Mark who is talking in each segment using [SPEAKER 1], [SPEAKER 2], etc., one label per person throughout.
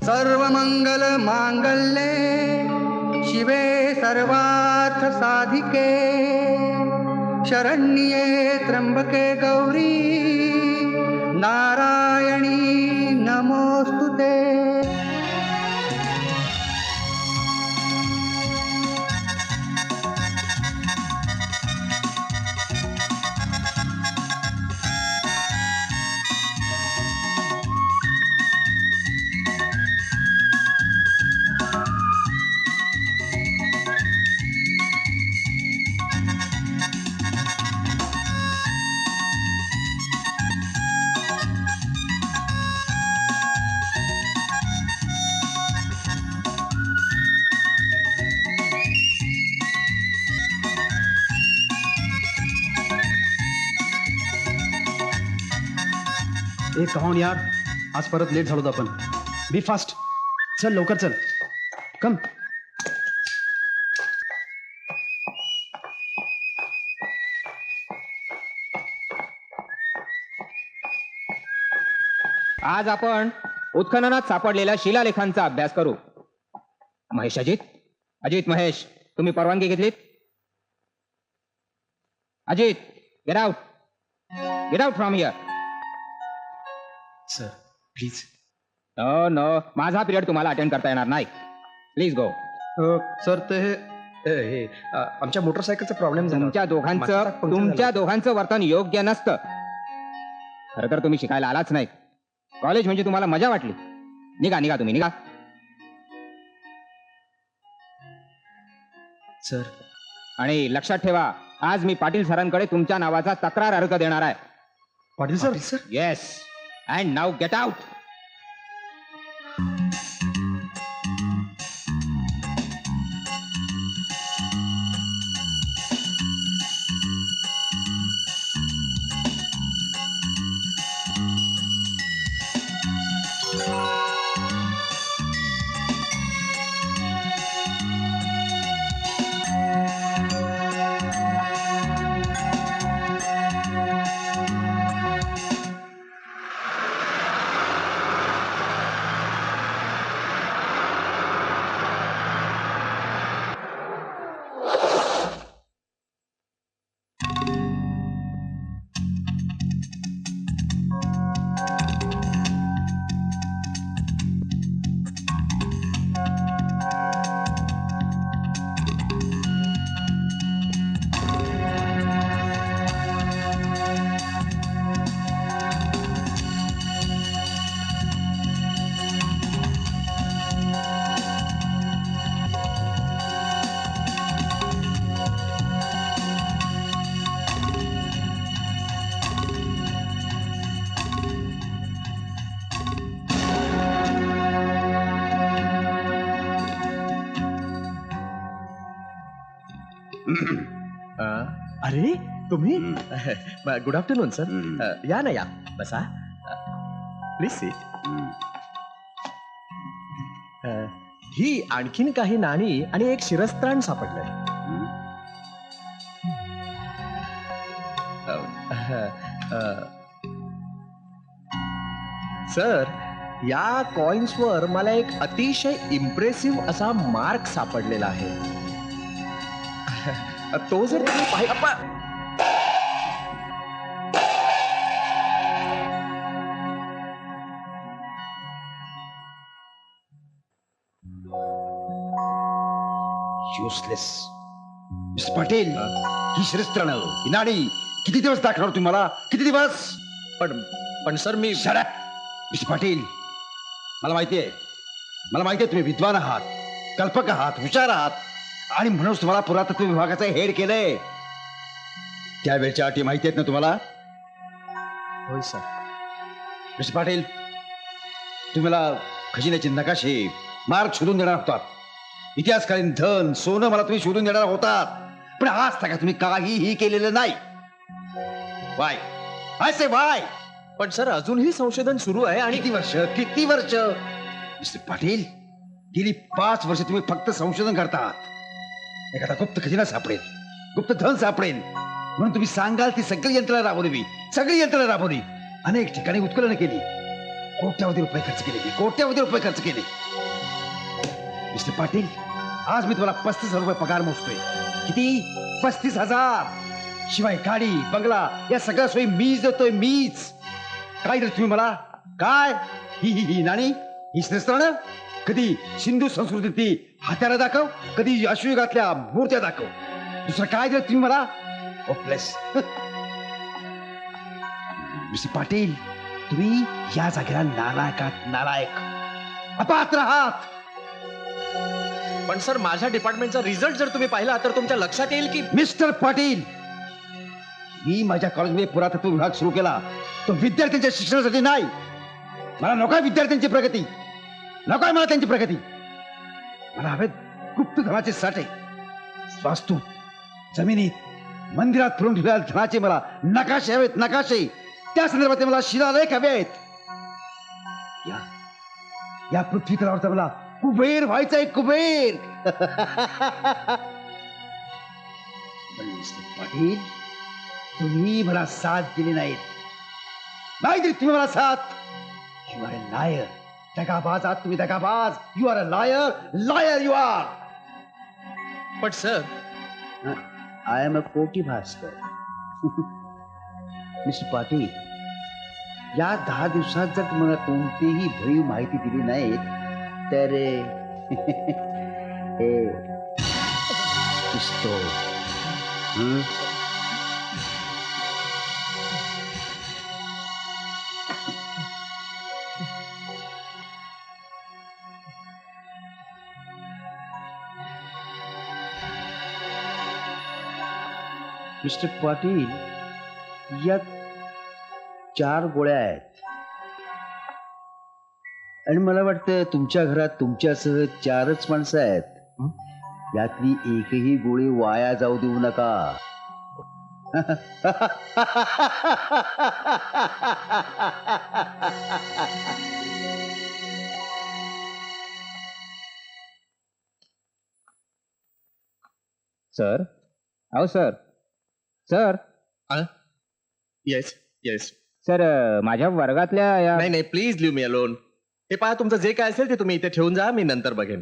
[SPEAKER 1] सर्वमंगल मांगल्ये शिवे सर्वार्थ साधिके शरण्ये त्र्यंबके गौरी नारायणी नमोस्तुते.
[SPEAKER 2] एक कहाण यार, आज परत लेट झालो आपण. बी फास्ट, चल लवकर चल. कम.
[SPEAKER 3] आज आपण उत्खननात सापडलेल्या शिलालेखांचा अभ्यास करू. महेश, अजित महेश, तुम्ही परवानगी घेतलीत? Ajit, get out from here.
[SPEAKER 2] Sir please.
[SPEAKER 3] No, माझा पिरियड तुम्हाला अटेंड करता येणार नाही. Please go.
[SPEAKER 2] सर ते हे आमच्या मोटरसायकलचा प्रॉब्लेम झाला.
[SPEAKER 3] तुमच्या दोघांचं वर्तन योग्य नसतं. खरं तर तुम्ही शिकायला आलाच नाही. कॉलेज म्हणजे तुम्हाला मजा वाटली. निघा तुम्ही निघा.
[SPEAKER 2] सर.
[SPEAKER 3] आणि लक्षात ठेवा, आज मी पाटील सरांकडे तुमच्या नावाचा तक्रार अर्ज देणार आहे.
[SPEAKER 2] Patil sir.
[SPEAKER 3] Yes. And now get out.
[SPEAKER 2] अरे तुम्ही. Good afternoon sir. या ना, या बसा. Please seat. ही आणखीन काही नाणी आणि एक शिरस्त्राण सापडलंय. सर, या कॉइन्सवर मला एक अतिशय इम्प्रेसिव्ह असा मार्क सापडलेला आहे. तो जर तुम्ही
[SPEAKER 4] युसलेस मिस्टर पाटील, ही शिरस्त्राण, ही नाडी किती दिवस दाखवणार तुम्हाला? किती दिवस?
[SPEAKER 2] पण सर मी
[SPEAKER 4] मिस्टर पाटील, मला माहितीये तुम्ही विद्वान आहात, कल्पक आहात, हुशार आहात, आणि म्हणून तुम्हाला पुरातत्व विभागाचं हेड केलंय. त्यावेळच्या अटी माहिती आहेत ना तुम्हाला?
[SPEAKER 2] होय सर.
[SPEAKER 4] मिस्टर पाटील, तुम्हाला खजिन्याची नकाशे मार्ग शोधून देणार होतात. इतिहासकालीन धन सोनं मला तुम्ही शोधून देणार होतात. पण आज तक तुम्ही काहीही केलेलं नाही. वाय? I say Y?
[SPEAKER 2] पण सर, अजूनही संशोधन सुरू आहे. आणि
[SPEAKER 4] किती वर्ष मिस्टर पाटील? गेली 5 वर्ष तुम्ही फक्त संशोधन करतात. एखादा गुप्त खजिना सापडेल, गुप्त धन सापडेल म्हणून तुम्ही सांगाल ती सगळी यंत्रणा राबवली. अनेक ठिकाणी उत्खनन केली. कोट्यावधी रुपये खर्च केले मी, कोट्यावधी रुपये खर्च केले. मिस्टर पाटील, आज मी तुम्हाला 35,000 रुपये पगार मोजतोय. किती? 35,000. शिवाय गाडी बंगला या सगळ्या सोयी मीच देतोय, मीच. काय देत तुम्ही मला? काय ही नाणी, ही श्रेष्ठानं? कधी सिंधू संस्कृती हात्याला दाखव, कधी अश्वयुगातल्या मूर्त्या दाखव. दुसरं काय देत तुम्ही मला? प्लस मिस्टर पाटील, तुम्ही या जागेला नालायक आहात, नालायक, अपात्र आहात.
[SPEAKER 2] पण सर, माझ्या डिपार्टमेंटचा रिझल्ट जर तुम्ही पाहिला तर तुमच्या लक्षात येईल की
[SPEAKER 4] मिस्टर पाटील, मी माझ्या कॉलेजमध्ये पुरातत्व विभाग सुरू केला, तो विद्यार्थ्यांच्या शिक्षणासाठी नाही. मला नकोय विद्यार्थ्यांची प्रगती, नकोय मला त्यांची प्रगती. मला हवेत गुप्त धनाचे साठे, वास्तू, जमिनीत, मंदिरात फिरून ठेवलेल्या धनाचे मला नकाशे हवेत, नकाशे. त्या संदर्भात मला शिलालेख हवे आहेत. या पृथ्वी तलावरचा मला कुबेर व्हायचा आहे, कुबेर. पण मिस्टर पाटील, तुम्ही मला साथ दिली नाहीत, नाहीतरी तुम्ही मला साथ. यू आर अ लायर, दगाबाज आहात तुम्ही, दगाबाज. You are a liar, liar you R.
[SPEAKER 2] पण सर,
[SPEAKER 4] आय एम अ कोटी भास्कर. मिस्टर पाटील, या 10 दिवसात जर तुम्हाला कोणतीही भरीव माहिती दिली नाही तर हे दिसतो. मिस्टर पाटील, यात 4 गोळ्या आहेत आणि मला वाटतं तुमच्या घरात तुमच्यासह 4च माणसं आहेत. यातली एकही गोळी वाया जाऊ देऊ नका.
[SPEAKER 3] सर, अहो sir, sir,
[SPEAKER 2] yes yes.
[SPEAKER 3] Sir, माझ्या वर्गातल्या या
[SPEAKER 2] नाही नाही, प्लीज लिव्ह मी अलोन. हे पहा, तुमचं जे काय असेल ते तुम्ही इथे ठेवून जा, मी नंतर बघेन.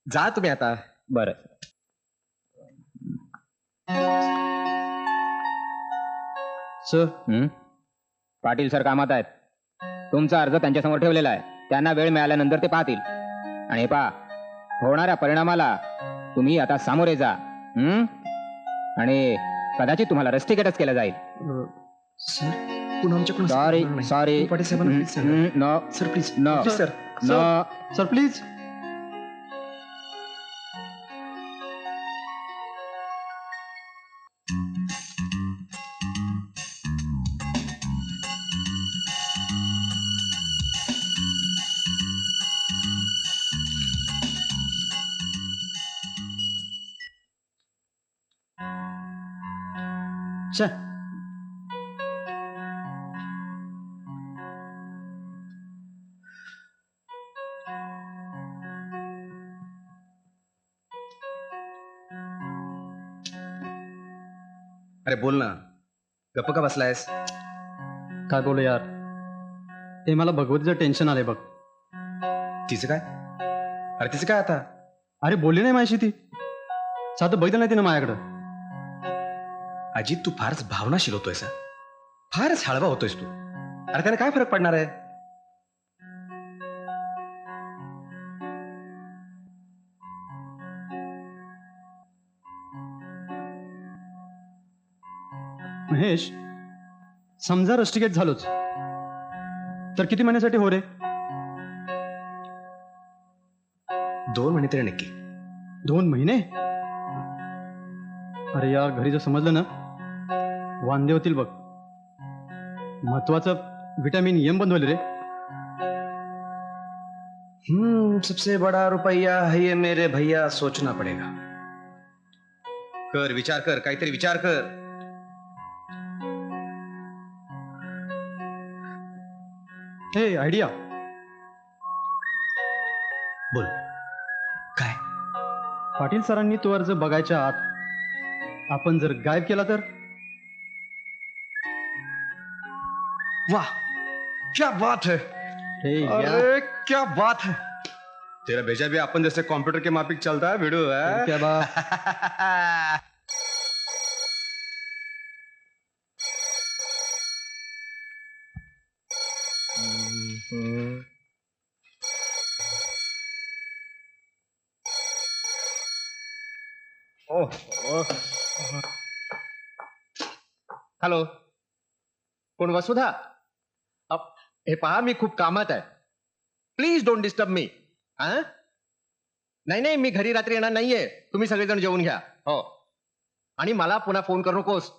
[SPEAKER 2] जा तुम्ही आता.
[SPEAKER 3] बरं.
[SPEAKER 2] सर,
[SPEAKER 3] पाटील सर कामात आहेत. तुमचा अर्ज त्यांच्यासमोर ठेवलेला आहे, त्यांना वेळ मिळाल्यानंतर ते पाहतील. आणि हे पहा, होणाऱ्या परिणामाला तुम्ही आता सामोरे जा. आणि कदाचित तुम्हाला रस्टिकेटच केलं जाईल.
[SPEAKER 2] सर, पुन्हा आमच्याकडून
[SPEAKER 3] सॉरी सॉरी
[SPEAKER 2] पाटील साहेबांना please सांगा.
[SPEAKER 3] No
[SPEAKER 2] sir please,
[SPEAKER 3] no
[SPEAKER 2] sir,
[SPEAKER 3] no.
[SPEAKER 2] Sir please. अरे बोल ना, गप्प का बसलायस?
[SPEAKER 5] काय बोलू यार, ते मला भगवतीचं टेन्शन आलंय बघ.
[SPEAKER 2] तिचं काय? अरे तिचं काय आता?
[SPEAKER 5] अरे बोलली नाही माझी ती, साधं बघितलं नाही तिनं माझ्याकडं.
[SPEAKER 2] अजित, तू फारच भावनाशील होतोयस हं? फारच हळवा होतोयस तू. अरे त्याने काय फरक पडणार आहे?
[SPEAKER 5] महेश, समजा रस्टिकेट झालोच तर किती महिन्यासाठी हो रे?
[SPEAKER 2] 2 महिने तरी नक्की.
[SPEAKER 5] 2 महिने? अरे यार, घरी जर समजलं ना वांदे होतील बघ. महत्वाचं विटामिन एम बंद होईल रे.
[SPEAKER 2] सबसे बड़ा रुपया है ये मेरे भैया, सोचना पडेगा. कर, विचार कर, काहीतरी विचार कर.
[SPEAKER 5] हे आयडिया,
[SPEAKER 2] बोल. काय?
[SPEAKER 5] पाटील सरांनी तो अर्ज बघायच्या आत आपण जर गायब केला तर?
[SPEAKER 2] वाह, क्या बात है. अरे क्या बात है, तेरा भेजा भी अपन जैसे कंप्यूटर के माफिक चलता है भिड़ू है।
[SPEAKER 5] क्या बात।
[SPEAKER 6] हॅलो, कोण वसुधा? हे पहा, मी खूप कामात आहे. Please don't disturb me. नाही नाही, मी घरी रात्री येणार नाहीये. तुम्ही सगळेजण जेवून घ्या. हो, आणि मला पुन्हा फोन करू नकोस.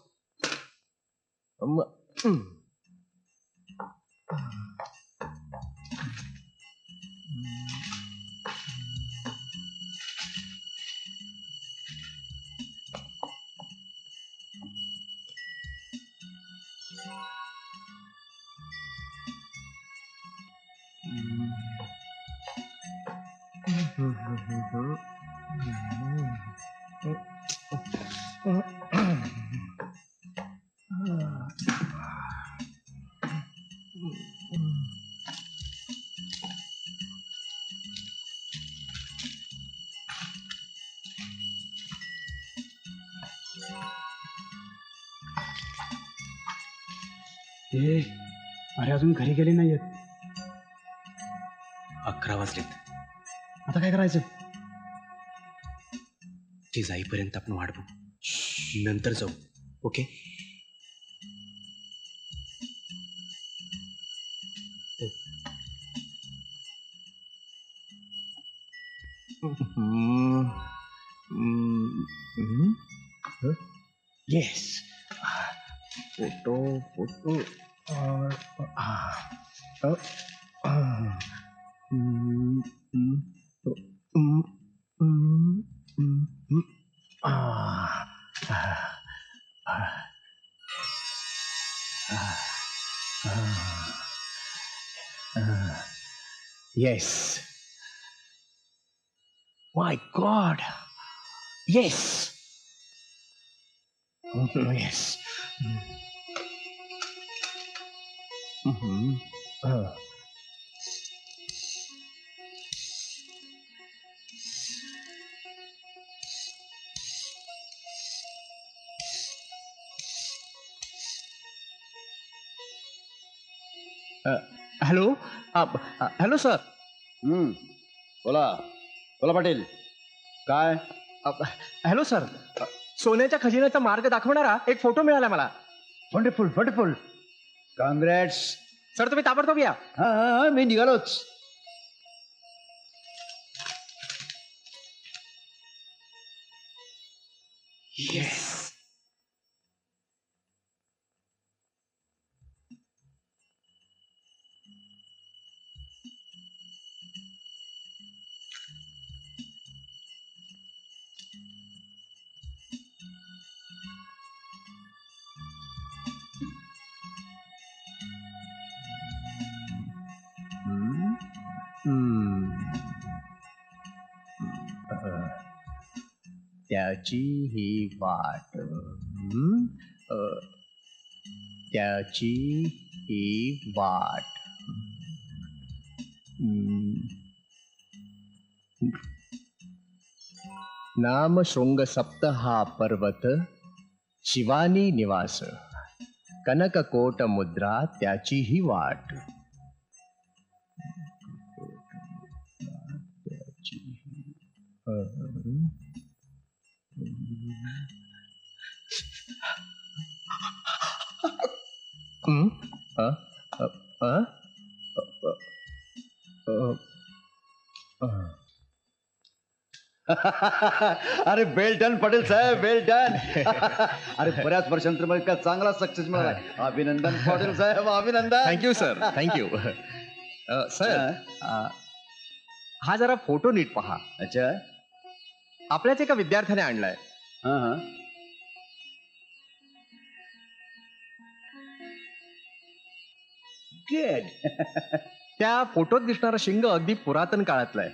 [SPEAKER 5] अरे अजून घरी गेले नाहीयेत.
[SPEAKER 2] 11 वाजलेत.
[SPEAKER 5] आता काय करायचं?
[SPEAKER 2] ती जाईपर्यंत आपण वाट बघू, नंतर जाऊ. Okay.
[SPEAKER 6] Yes, photo photo. Yes. My God. Yes. Yes. Hello, hello sir.
[SPEAKER 4] बोला बोला पाटील, काय?
[SPEAKER 6] हॅलो सर, सोन्याच्या खजिन्याचा मार्ग दाखवणारा एक फोटो मिळाला मला.
[SPEAKER 4] Wonderful wonderful, congrats.
[SPEAKER 6] सर, तुम्ही ताबडतोब या.
[SPEAKER 4] हा हा हा, मी निघालोच.
[SPEAKER 6] त्याची ही वाट, त्याची ही वाट. नाम शृंग सप्तहा पर्वत, शिवानी निवास, कनककोट मुद्रा त्याची ही वाट.
[SPEAKER 4] अरे वेल डन पाटील साहेब, वेल डन. अरे बऱ्याच वर्षांतर मला इतका चांगला सक्सेस मिळाला. अभिनंदन पाटील साहेब, अभिनंदन.
[SPEAKER 6] Thank you sir, thank you. सर, हा जरा फोटो नीट पहा.
[SPEAKER 4] अच्छा.
[SPEAKER 6] आपल्याच एका विद्यार्थ्याने आणलाय.
[SPEAKER 4] हा हा. गुड.
[SPEAKER 6] त्या फोटोत दिसणारं शिंग अगदी पुरातन काळातलं आहे.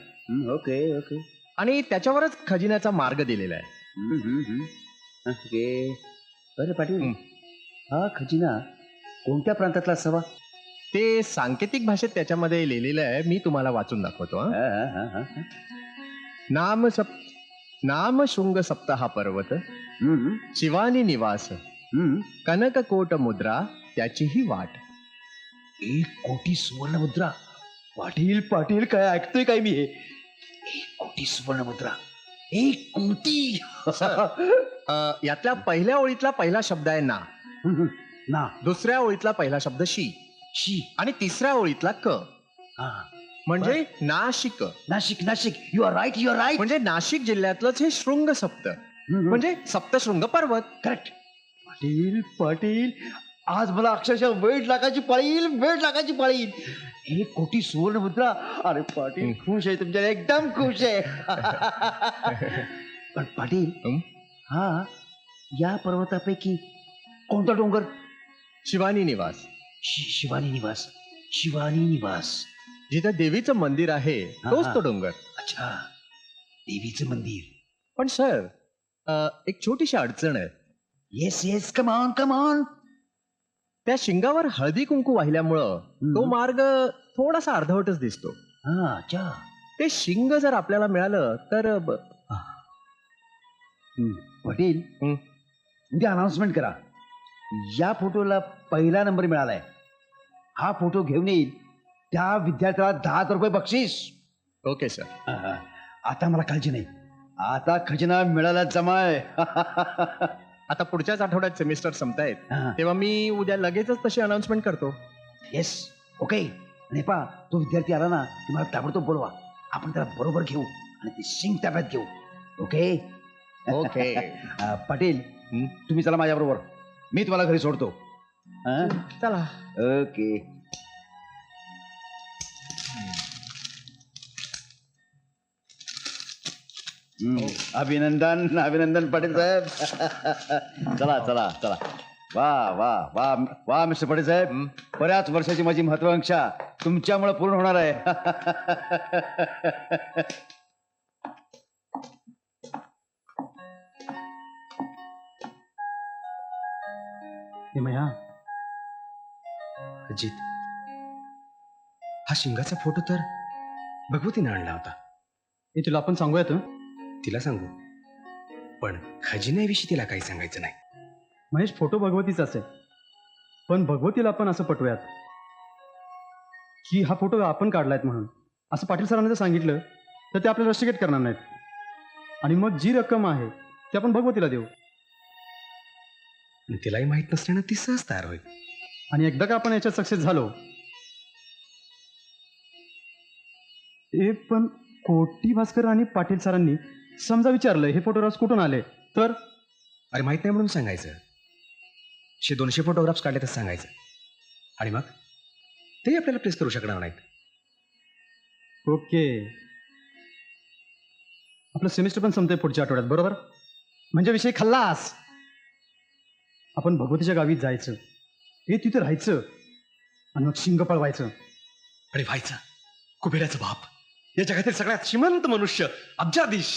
[SPEAKER 4] ओके ओके
[SPEAKER 6] आणि त्याच्यावरच खजिन्याचा मार्ग दिलेला आहे.
[SPEAKER 4] ओके. अरे पाटील, हा खजिना कोणत्या प्रांतातला असावा?
[SPEAKER 6] ते सांकेतिक भाषेत त्याच्यामध्ये लिहिलेलं आहे, मी तुम्हाला वाचून दाखवतो हं. नाम शृंग सप्ताह पर्वत शिवानी निवास कनककोट मुद्रा त्याचीही वाट.
[SPEAKER 4] 1 कोटी सुवर्ण मुद्रा. पाटील पाटील काय ऐकतोय काय मी हे? 1 कोटी सुवर्ण मुद्रा. 1 कोटी.
[SPEAKER 6] यातल्या पहिल्या ओळीतला पहिला शब्द आहे ना,
[SPEAKER 4] ना
[SPEAKER 6] दुसऱ्या ओळीतला पहिला शब्द शी
[SPEAKER 4] शी.
[SPEAKER 6] आणि तिसऱ्या ओळीतला क,
[SPEAKER 4] हा.
[SPEAKER 6] म्हणजे Nashik.
[SPEAKER 4] Nashik Nashik. You are right, you are right.
[SPEAKER 6] म्हणजे नाशिक जिल्ह्यातलंच हे शृंग सप्त, म्हणजे सप्तशृंग पर्वत.
[SPEAKER 4] करेक्ट. पाटील पाटील आज मला अक्षरशः वेळ लागायची पाळील, वेळ लागायची पाळील. 1 कोटी सुवर्ण मुद्रा. अरे पाटील खुश आहे तुमच्या, एकदम खुश आहे. पण पाटील
[SPEAKER 6] हं?
[SPEAKER 4] हा या पर्वतापैकी कोणता डोंगर?
[SPEAKER 6] शिवानी निवास,
[SPEAKER 4] शिवानी निवास. शिवानी निवास.
[SPEAKER 6] जिथं देवीचं मंदिर आहे तोच तो डोंगर.
[SPEAKER 4] अच्छा, देवीचं मंदिर.
[SPEAKER 6] पण सर, एक छोटीशी अडचण आहे.
[SPEAKER 4] Yes yes, come on come on.
[SPEAKER 6] त्या शिंगावर हळदी कुंकू वाहिल्यामुळं तो मार्ग थोडासा अर्धवटच दिसतो.
[SPEAKER 4] हा, अच्छा.
[SPEAKER 6] ते शिंग जर आपल्याला मिळालं तर
[SPEAKER 4] पाटील
[SPEAKER 6] हं.
[SPEAKER 4] उद्या अनाउन्समेंट करा. या फोटोला पहिला नंबर मिळालाय. हा फोटो घेऊन येईल त्या विद्यार्थ्याला 10,000 रुपये बक्षीस.
[SPEAKER 6] Okay sir.
[SPEAKER 4] आता मला काळजी नाही. आता खजिना मिळायला जमाय.
[SPEAKER 6] आता पुढच्याच आठवड्यात सेमिस्टर संपतायत,
[SPEAKER 4] हा.
[SPEAKER 6] तेव्हा मी उद्या लगेचच तशी अनाउन्समेंट करतो.
[SPEAKER 4] Yes, okay. आणि पा तो विद्यार्थी आला ना की मला ताबडतोब बोलवा. आपण त्याला बरोबर घेऊ आणि ते शिंग ताब्यात घेऊ. Okay
[SPEAKER 6] okay.
[SPEAKER 4] पाटील तुम्ही चला माझ्या बरोबर. मी तुम्हाला घरी सोडतो.
[SPEAKER 6] चला.
[SPEAKER 4] ओके. अभिनंदन अभिनंदन पाटील साहेब. चला चला चला. वा वा वा वा मिस्टर पाटील साहेब, बऱ्याच वर्षाची माझी महत्वाकांक्षा तुमच्यामुळे पूर्ण होणार आहे.
[SPEAKER 5] निमया,
[SPEAKER 2] अजित, हा शिंगाचा फोटो तर भगवतीने आणला होता.
[SPEAKER 5] हे तुला आपण सांगूयात हं?
[SPEAKER 2] तिला सांगू, पण खजिन्याविषयी तिला काही सांगायचं नाही.
[SPEAKER 5] महेश, फोटो भगवतीचाच आहे, पण भगवतीला आपण असं पटवूयात की हा फोटो आपण काढलायत म्हणून. असं पाटील सरांनी जर सांगितलं तर ते आपल्याला रस्टिकेट करणार नाहीत. आणि मग जी रक्कम आहे ती आपण भगवतीला देऊ.
[SPEAKER 2] आणि तिलाही माहित नसल्यानं ती सहज तयार होईल.
[SPEAKER 5] आणि एकदा का आपण याच्यात सक्सेस झालो, पण कोटी भास्कर आणि पाटील सरांनी समजा विचारलं हे फोटोग्राफ्स कुठून आले तर?
[SPEAKER 2] अरे माहित नाही म्हणून सांगायचं. 200 फोटोग्राफ्स काढले तर सांगायचं. आणि मग ते आपल्याला प्लेस करू शकणार नाहीत.
[SPEAKER 5] ओके. आपलं सेमिस्टर पण संपतंय पुढच्या आठवड्यात, बरोबर? म्हणजे विषय खल्लास. आपण भगवतीच्या गावी जायचं, हे तिथे राहायचं आणि मग शिंग पळवायचं.
[SPEAKER 2] आणि व्हायचं कुबेराचं बाप, या जगातील सगळ्यात श्रीमंत मनुष्य, अब्जाधीश.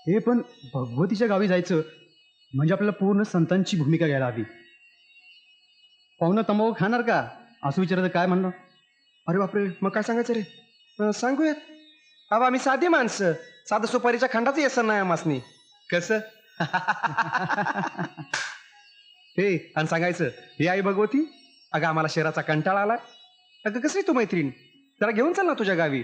[SPEAKER 5] हे पण भगवतीच्या गावी जायचं म्हणजे आपल्याला पूर्ण संतांची भूमिका घ्यायला हवी. पाहुणं तंबाखू खाणार का असं विचारायचं, काय म्हणणं?
[SPEAKER 2] अरे बापरे, मग काय सांगायचं रे? सांगूयात. अहो आम्ही साधी माणसं, साधं सुपारीच्या खंडाचं येसन नाही आमासनी. कसं? हे आणि सांगायचं, हे आई भगवती, अगं आम्हाला शहराचा कंटाळा आलाय. अगं कसं आहे तू मैत्रीण, जरा घेऊन चाल ना तुझ्या गावी.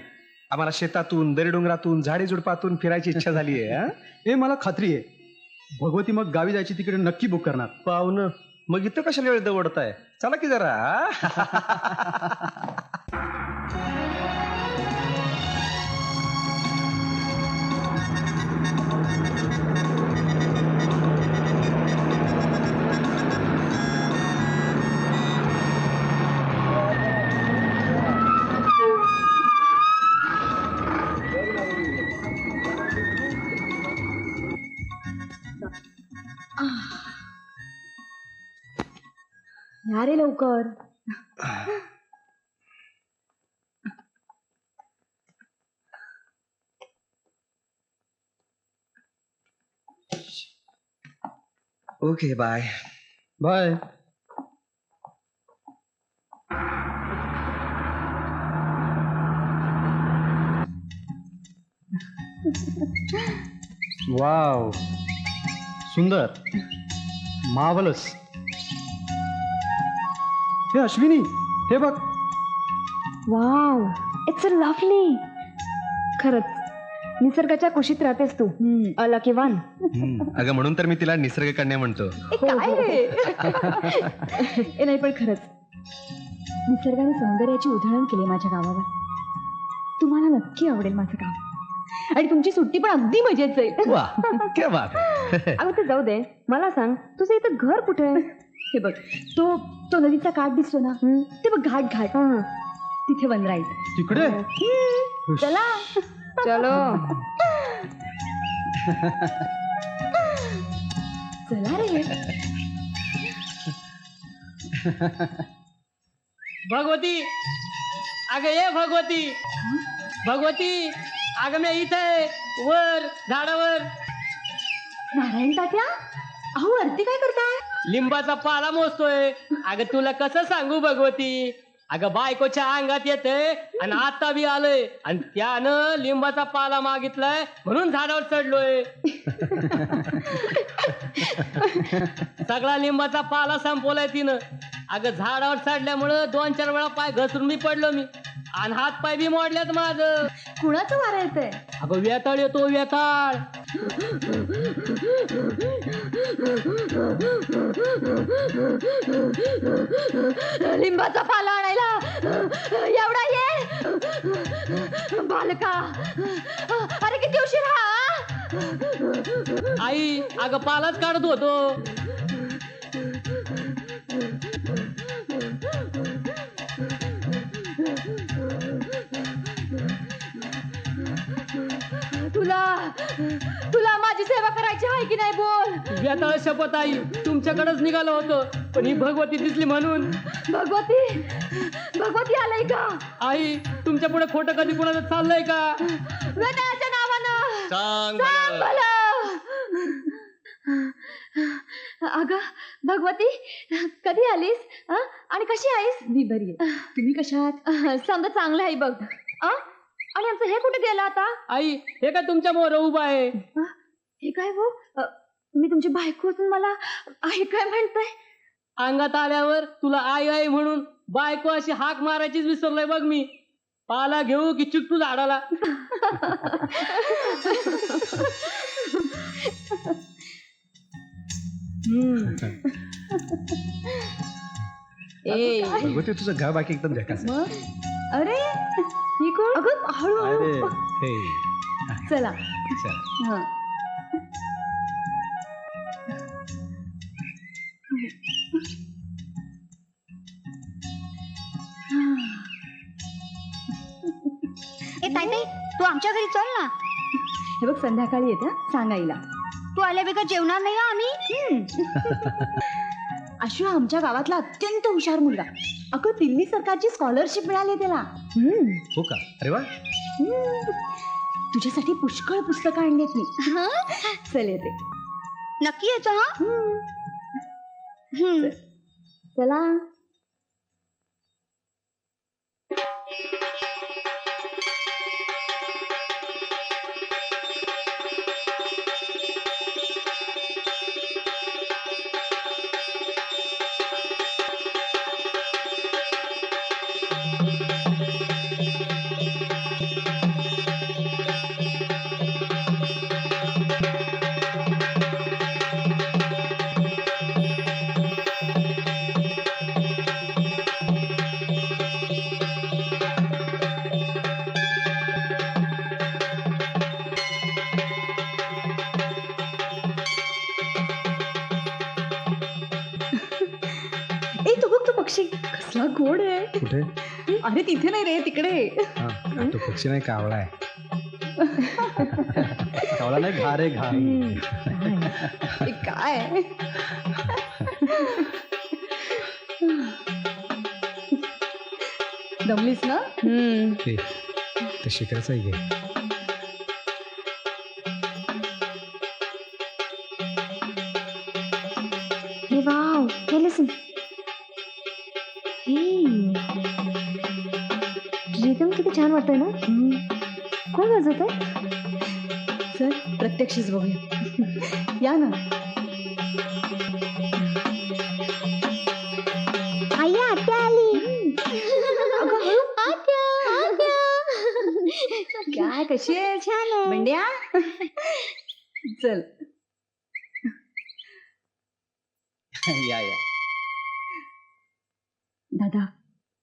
[SPEAKER 2] आम्हाला शेतातून, दरीडोंगरातून, झाडी झुडपातून फिरायची इच्छा झाली आहे.
[SPEAKER 5] हे मला खात्री आहे भगवती मग गावी जायची तिकडे नक्की बुक करणार.
[SPEAKER 2] पाहुणं मग इथं कशाला वेळ दवडताय? चला की जरा.
[SPEAKER 7] या रे लवकर.
[SPEAKER 2] Okay bye.
[SPEAKER 5] बाय. वाव, सुंदर, मार्वलस. हे अश्विनी, हे बघ.
[SPEAKER 7] Wow, it's a lovely. खरंच निसर्गाच्या कुशीत राहतेस तू. Lucky one.
[SPEAKER 2] अगं म्हणून तर मी तिला निसर्ग कन्या म्हणतो.
[SPEAKER 7] काय रे? ए नाही, पण खरंच निसर्गाने सौंदर्याची उधळण केली माझ्या गावावर. तुम्हाला नक्की आवडेल माझं गाव, आणि तुमची सुट्टी पण अगदी मजेत जाईल.
[SPEAKER 2] वा, क्या बात.
[SPEAKER 7] अगं ते जाऊ दे, मला सांग तुझं इथं घर कुठे आहे? हे बघ, तो तो नदीचा काठ दिसतो ना, ते बघ, घाट घाट तिथे वन राईड.
[SPEAKER 5] तिकडे
[SPEAKER 7] चला चलो चला रे.
[SPEAKER 8] भगवती, अगं ये भगवती, भगवती, अगं मी इथे आहे, वर झाडावर.
[SPEAKER 7] नारायण तात्या, अहो वरती काय करताय?
[SPEAKER 8] लिंबाचा पाला मोजतोय. अगं तुला कसं सांगू भगवती, अगं बायकोच्या अंगात येते आणि आता बी आलोय, आणि त्यानं लिंबाचा पाला मागितलाय म्हणून झाडावर चढलोय. सगळा लिंबाचा पाला संपवलाय तिनं. अगं झाडावर चढल्यामुळं 2-4 वेळा पाय घसरून मी पडलो, मी आणि हात पाय बी मोडल्यात माझं.
[SPEAKER 7] कुणाचं वारा येतंय?
[SPEAKER 8] अगं वेताळ येतो, वेताळ.
[SPEAKER 7] लिंबाचा पाला आणायला एवढा ये बालका. अरे किती उशीर हा.
[SPEAKER 8] आई, अगं पालाच काढत होतो.
[SPEAKER 7] तुला माझी सेवा करायची आहे की नाही, बोल.
[SPEAKER 8] वेताळ शपथ आई, तुमच्याकडेच निघालो होतो, पण ही भगवती दिसली म्हणून.
[SPEAKER 7] भगवती आलंय का?
[SPEAKER 8] आई, तुमच्या पुढे खोटं कधी कुणाचं चाललंय का?
[SPEAKER 7] वेताळाच्या नावानं
[SPEAKER 6] सांग
[SPEAKER 7] सांग भलं. अगं भगवती, कधी आलीस आणि कशी आहेस? मी बरी आहे, तुम्ही कशा आहात? समजा चांगलं आहे बघ. आणि आमचं हे कुठे गेलं आता?
[SPEAKER 8] आई, हे काय तुमच्या मोर उभा आहे?
[SPEAKER 7] हे काय हो? मी तुमची बायको असून मला आई काय म्हणताय?
[SPEAKER 8] अंगात आल्यावर तुला आई आई म्हणून बायको अशी हाक मारायचीच विसरलोय बघ मी. पाला घेऊ की चिकटू झाडाला?
[SPEAKER 2] भगवती, तुझं गाव बाकी एकदम झकास आहे.
[SPEAKER 7] अरे ही कोण? अगं हळूहळू.
[SPEAKER 2] हे,
[SPEAKER 7] चला
[SPEAKER 2] चल.
[SPEAKER 9] ताई ताई, तू आमच्या घरी चल ना.
[SPEAKER 7] हे बघ, संध्याकाळी येते सांगायला.
[SPEAKER 9] तू आल्या बिगर जेवणार नाही हा आम्ही.
[SPEAKER 7] अशू आमच्या गावातला अत्यंत हुशार मुलगा. अगं दिल्ली सरकारची स्कॉलरशिप मिळाली त्याला.
[SPEAKER 2] हो का? अरे वा.
[SPEAKER 7] तुझ्यासाठी पुष्कळ पुस्तकं आणलीत मी. चल येते.
[SPEAKER 9] नक्की येतो हा.
[SPEAKER 7] चला. पक्षी कसला गोड आहे.
[SPEAKER 2] कुठे?
[SPEAKER 7] अरे तिथे नाही रे, तिकडे.
[SPEAKER 2] तो पक्षी नाही, कावळा आहे.
[SPEAKER 5] कावळा नाही, घार आहे, घार.
[SPEAKER 7] काय दमलीस ना?
[SPEAKER 2] ते शिखराचं घे.
[SPEAKER 7] हे वाव, हे लिसन. रिदम किती छान वाटतंय ना. कोण वाजवतंय? प्रत्यक्षच बघूया. या ना.
[SPEAKER 9] आई आत्या आली.
[SPEAKER 7] काय कशी आहे?
[SPEAKER 9] छान आहे.
[SPEAKER 7] बंड्या चल.
[SPEAKER 5] या या.
[SPEAKER 7] दादा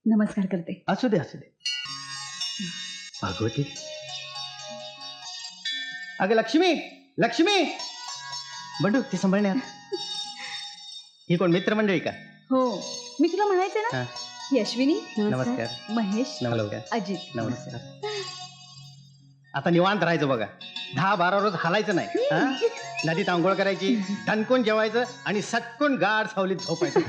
[SPEAKER 7] नमस्कार करते.
[SPEAKER 5] असू दे असू दे. भगवती. अगं लक्ष्मी लक्ष्मी. बंडू ती सांभाळण्यात. ही कोण मित्रमंडळी का?
[SPEAKER 7] हो मी तुला म्हणायचं ना.
[SPEAKER 5] हा.
[SPEAKER 7] यशविनी
[SPEAKER 5] नमस्कार.
[SPEAKER 7] महेश
[SPEAKER 5] नमस्कार.
[SPEAKER 7] अजित
[SPEAKER 5] नमस्कार. आता निवांत राहायचं बघा. 10-12 रोज हालायचं नाही. हा? नदीत आंघोळ करायची, ठणकून जेवायचं आणि सटकून गाढ सावलीत झोपायचं.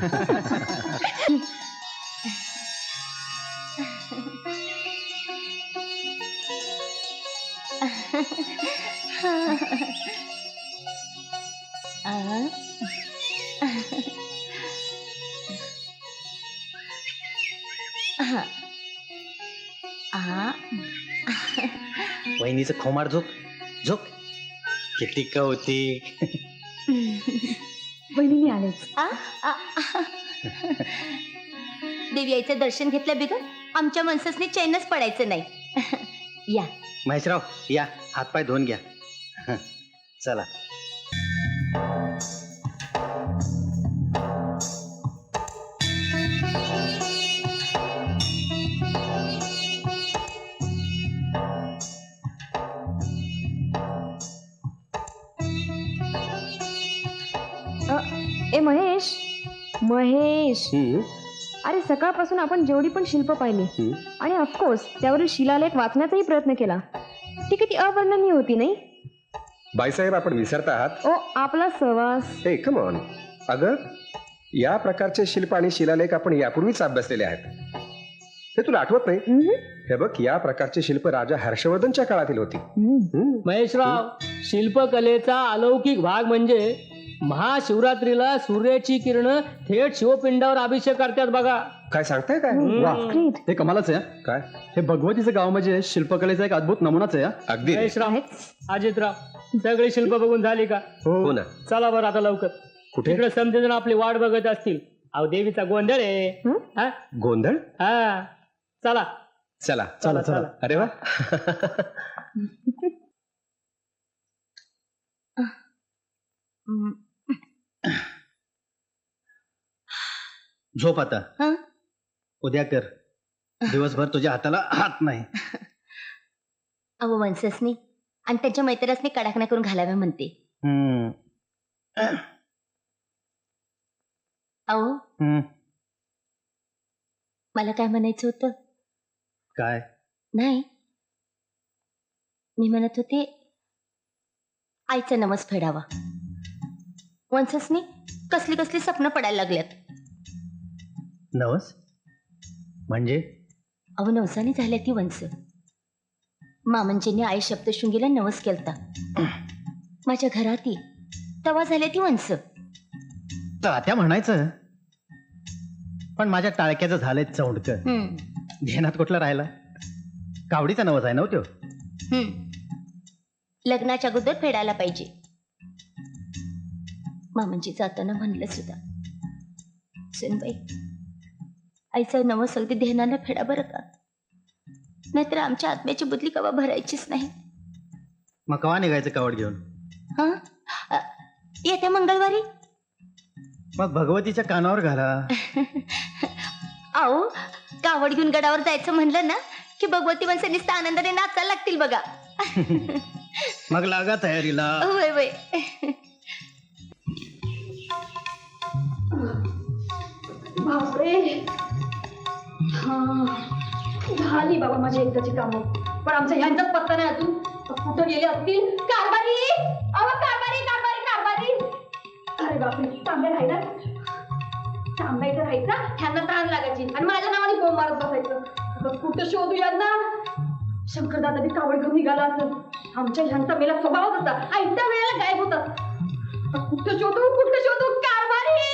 [SPEAKER 5] वहिनीचं खोमार झोप झोप. किती कौतिक.
[SPEAKER 7] बहिणीने आलेच.
[SPEAKER 9] देवी आईचं दर्शन घेतल्या बिगर आमच्या माणसासने चैनच पडायचं नाही. या
[SPEAKER 5] महेशराव या हातपाय धुवून घ्या. चला.
[SPEAKER 7] ए महेश महेश. अरे सकाळपासून आपण जेवढी पण शिल्प पाहिली आणि ऑफकोर्स त्यावरील शिलालेख वाचण्याचाही प्रयत्न केला, ती किती अवर्णनीय होती नाही?
[SPEAKER 2] बाईसाहेब आपण विसरता आहात.
[SPEAKER 7] ओ आपला सहवास.
[SPEAKER 2] हे कम ऑन. अगं या प्रकारचे शिल्प आणि शिलालेख आपण यापूर्वीच अभ्यासलेले आहेत. हे तुला आठवत नाही? हे बघ या प्रकारचे शिल्प राजा हर्षवर्धनच्या काळातील होती.
[SPEAKER 8] महेशराव, शिल्पकलेचा अलौकिक भाग म्हणजे महाशिवरात्रीला सूर्याची किरण थेट शिवपिंडावर अभिषेक करतात बघा.
[SPEAKER 2] काय सांगताय काय?
[SPEAKER 5] वा
[SPEAKER 7] Great.
[SPEAKER 5] हे कमालच आहे.
[SPEAKER 2] काय
[SPEAKER 5] हे भगवतीचं गाव म्हणजे शिल्पकलेचा एक अद्भुत नमुनाच आहे.
[SPEAKER 2] अगदी रे.
[SPEAKER 8] महेशराव, अजितराव, सगळी शिल्प बघून झाली का?
[SPEAKER 2] हो ना.
[SPEAKER 8] चला बरं आता लवकर.
[SPEAKER 2] कुठे?
[SPEAKER 8] तिकडे समजे जण आपली वाट बघत असतील. अहो देवीचा गोंधळ आहे. हा?
[SPEAKER 2] गोंधळ?
[SPEAKER 8] हा चला
[SPEAKER 2] चला
[SPEAKER 5] चला चला.
[SPEAKER 2] अरे वा.
[SPEAKER 5] झोप आता.
[SPEAKER 9] हं?
[SPEAKER 5] उद्या कर. दिवसभर तुझ्या हाताला हात नाही.
[SPEAKER 9] अहो माणसासनी आणि त्यांच्या मैत्रिणीसनी कडाकण्या करून घालाव्या म्हणते. अहो मला काय म्हणायचं होतं?
[SPEAKER 5] काय?
[SPEAKER 9] नाही, मी म्हणत होते आईचा नवस फेडावा. वंशसनी कसली कसली स्वप्न पडायला लागल्यात.
[SPEAKER 5] नवस म्हणजे?
[SPEAKER 9] अहो नवसानी झाल्या ती वंश. मामंजींनी आई सप्तशृंगीला नवस केलता. माझ्या घरात तवा झाल्या ती वंश.
[SPEAKER 5] तात्या म्हणायचं, पण माझ्या टाळक्याचं झालंय चौंडक. ध्यानात कुठलं राहिला? कावडीचा नवस आहे ना तो.
[SPEAKER 9] लग्नाच्या अगोदर फेडायला पाहिजे. मामंजी जाताना म्हणलं सुद्धा, सुनबाई आईचा नवस अगदी ध्यानाला फेडा बरं का, नाहीतर आमच्या आत्म्याची बुदली कवा भरायचीच नाही.
[SPEAKER 5] मग कवा निघायचं कावड घेऊन?
[SPEAKER 9] हा येत्या मंगळवारी.
[SPEAKER 5] मग भगवतीच्या कानावर घाला.
[SPEAKER 9] आओ कावड घेऊन गडावर जायचं म्हणलं ना की भगवती माणसं नुसतं आनंदाने नाचायला लागतील बघा.
[SPEAKER 5] मग लागा तयारीला.
[SPEAKER 9] वय वय.
[SPEAKER 7] बापरे. झाली बाबा माझी एकदाची कामं, पण आमच्या ह्यांचाच पत्ता नाही अजून. कुठं गेले असतील? कारभारी, अहो कारभारी कारभारी कारभारी. अरे बापरे, तांब्या राहिला. तांब्या इथं राहायचा, ह्यांना तहान लागायची आणि माझ्या नावाने बोंब मारत बसायचं. आता कुठं शोधू यांना? शंकरदादा बी कावड घेऊन निघाला असेल. आमच्या ह्यांचा मेला स्वभाव होता, ऐत्या वेळेला गायब होतात. कुठं शोधू कारभारी.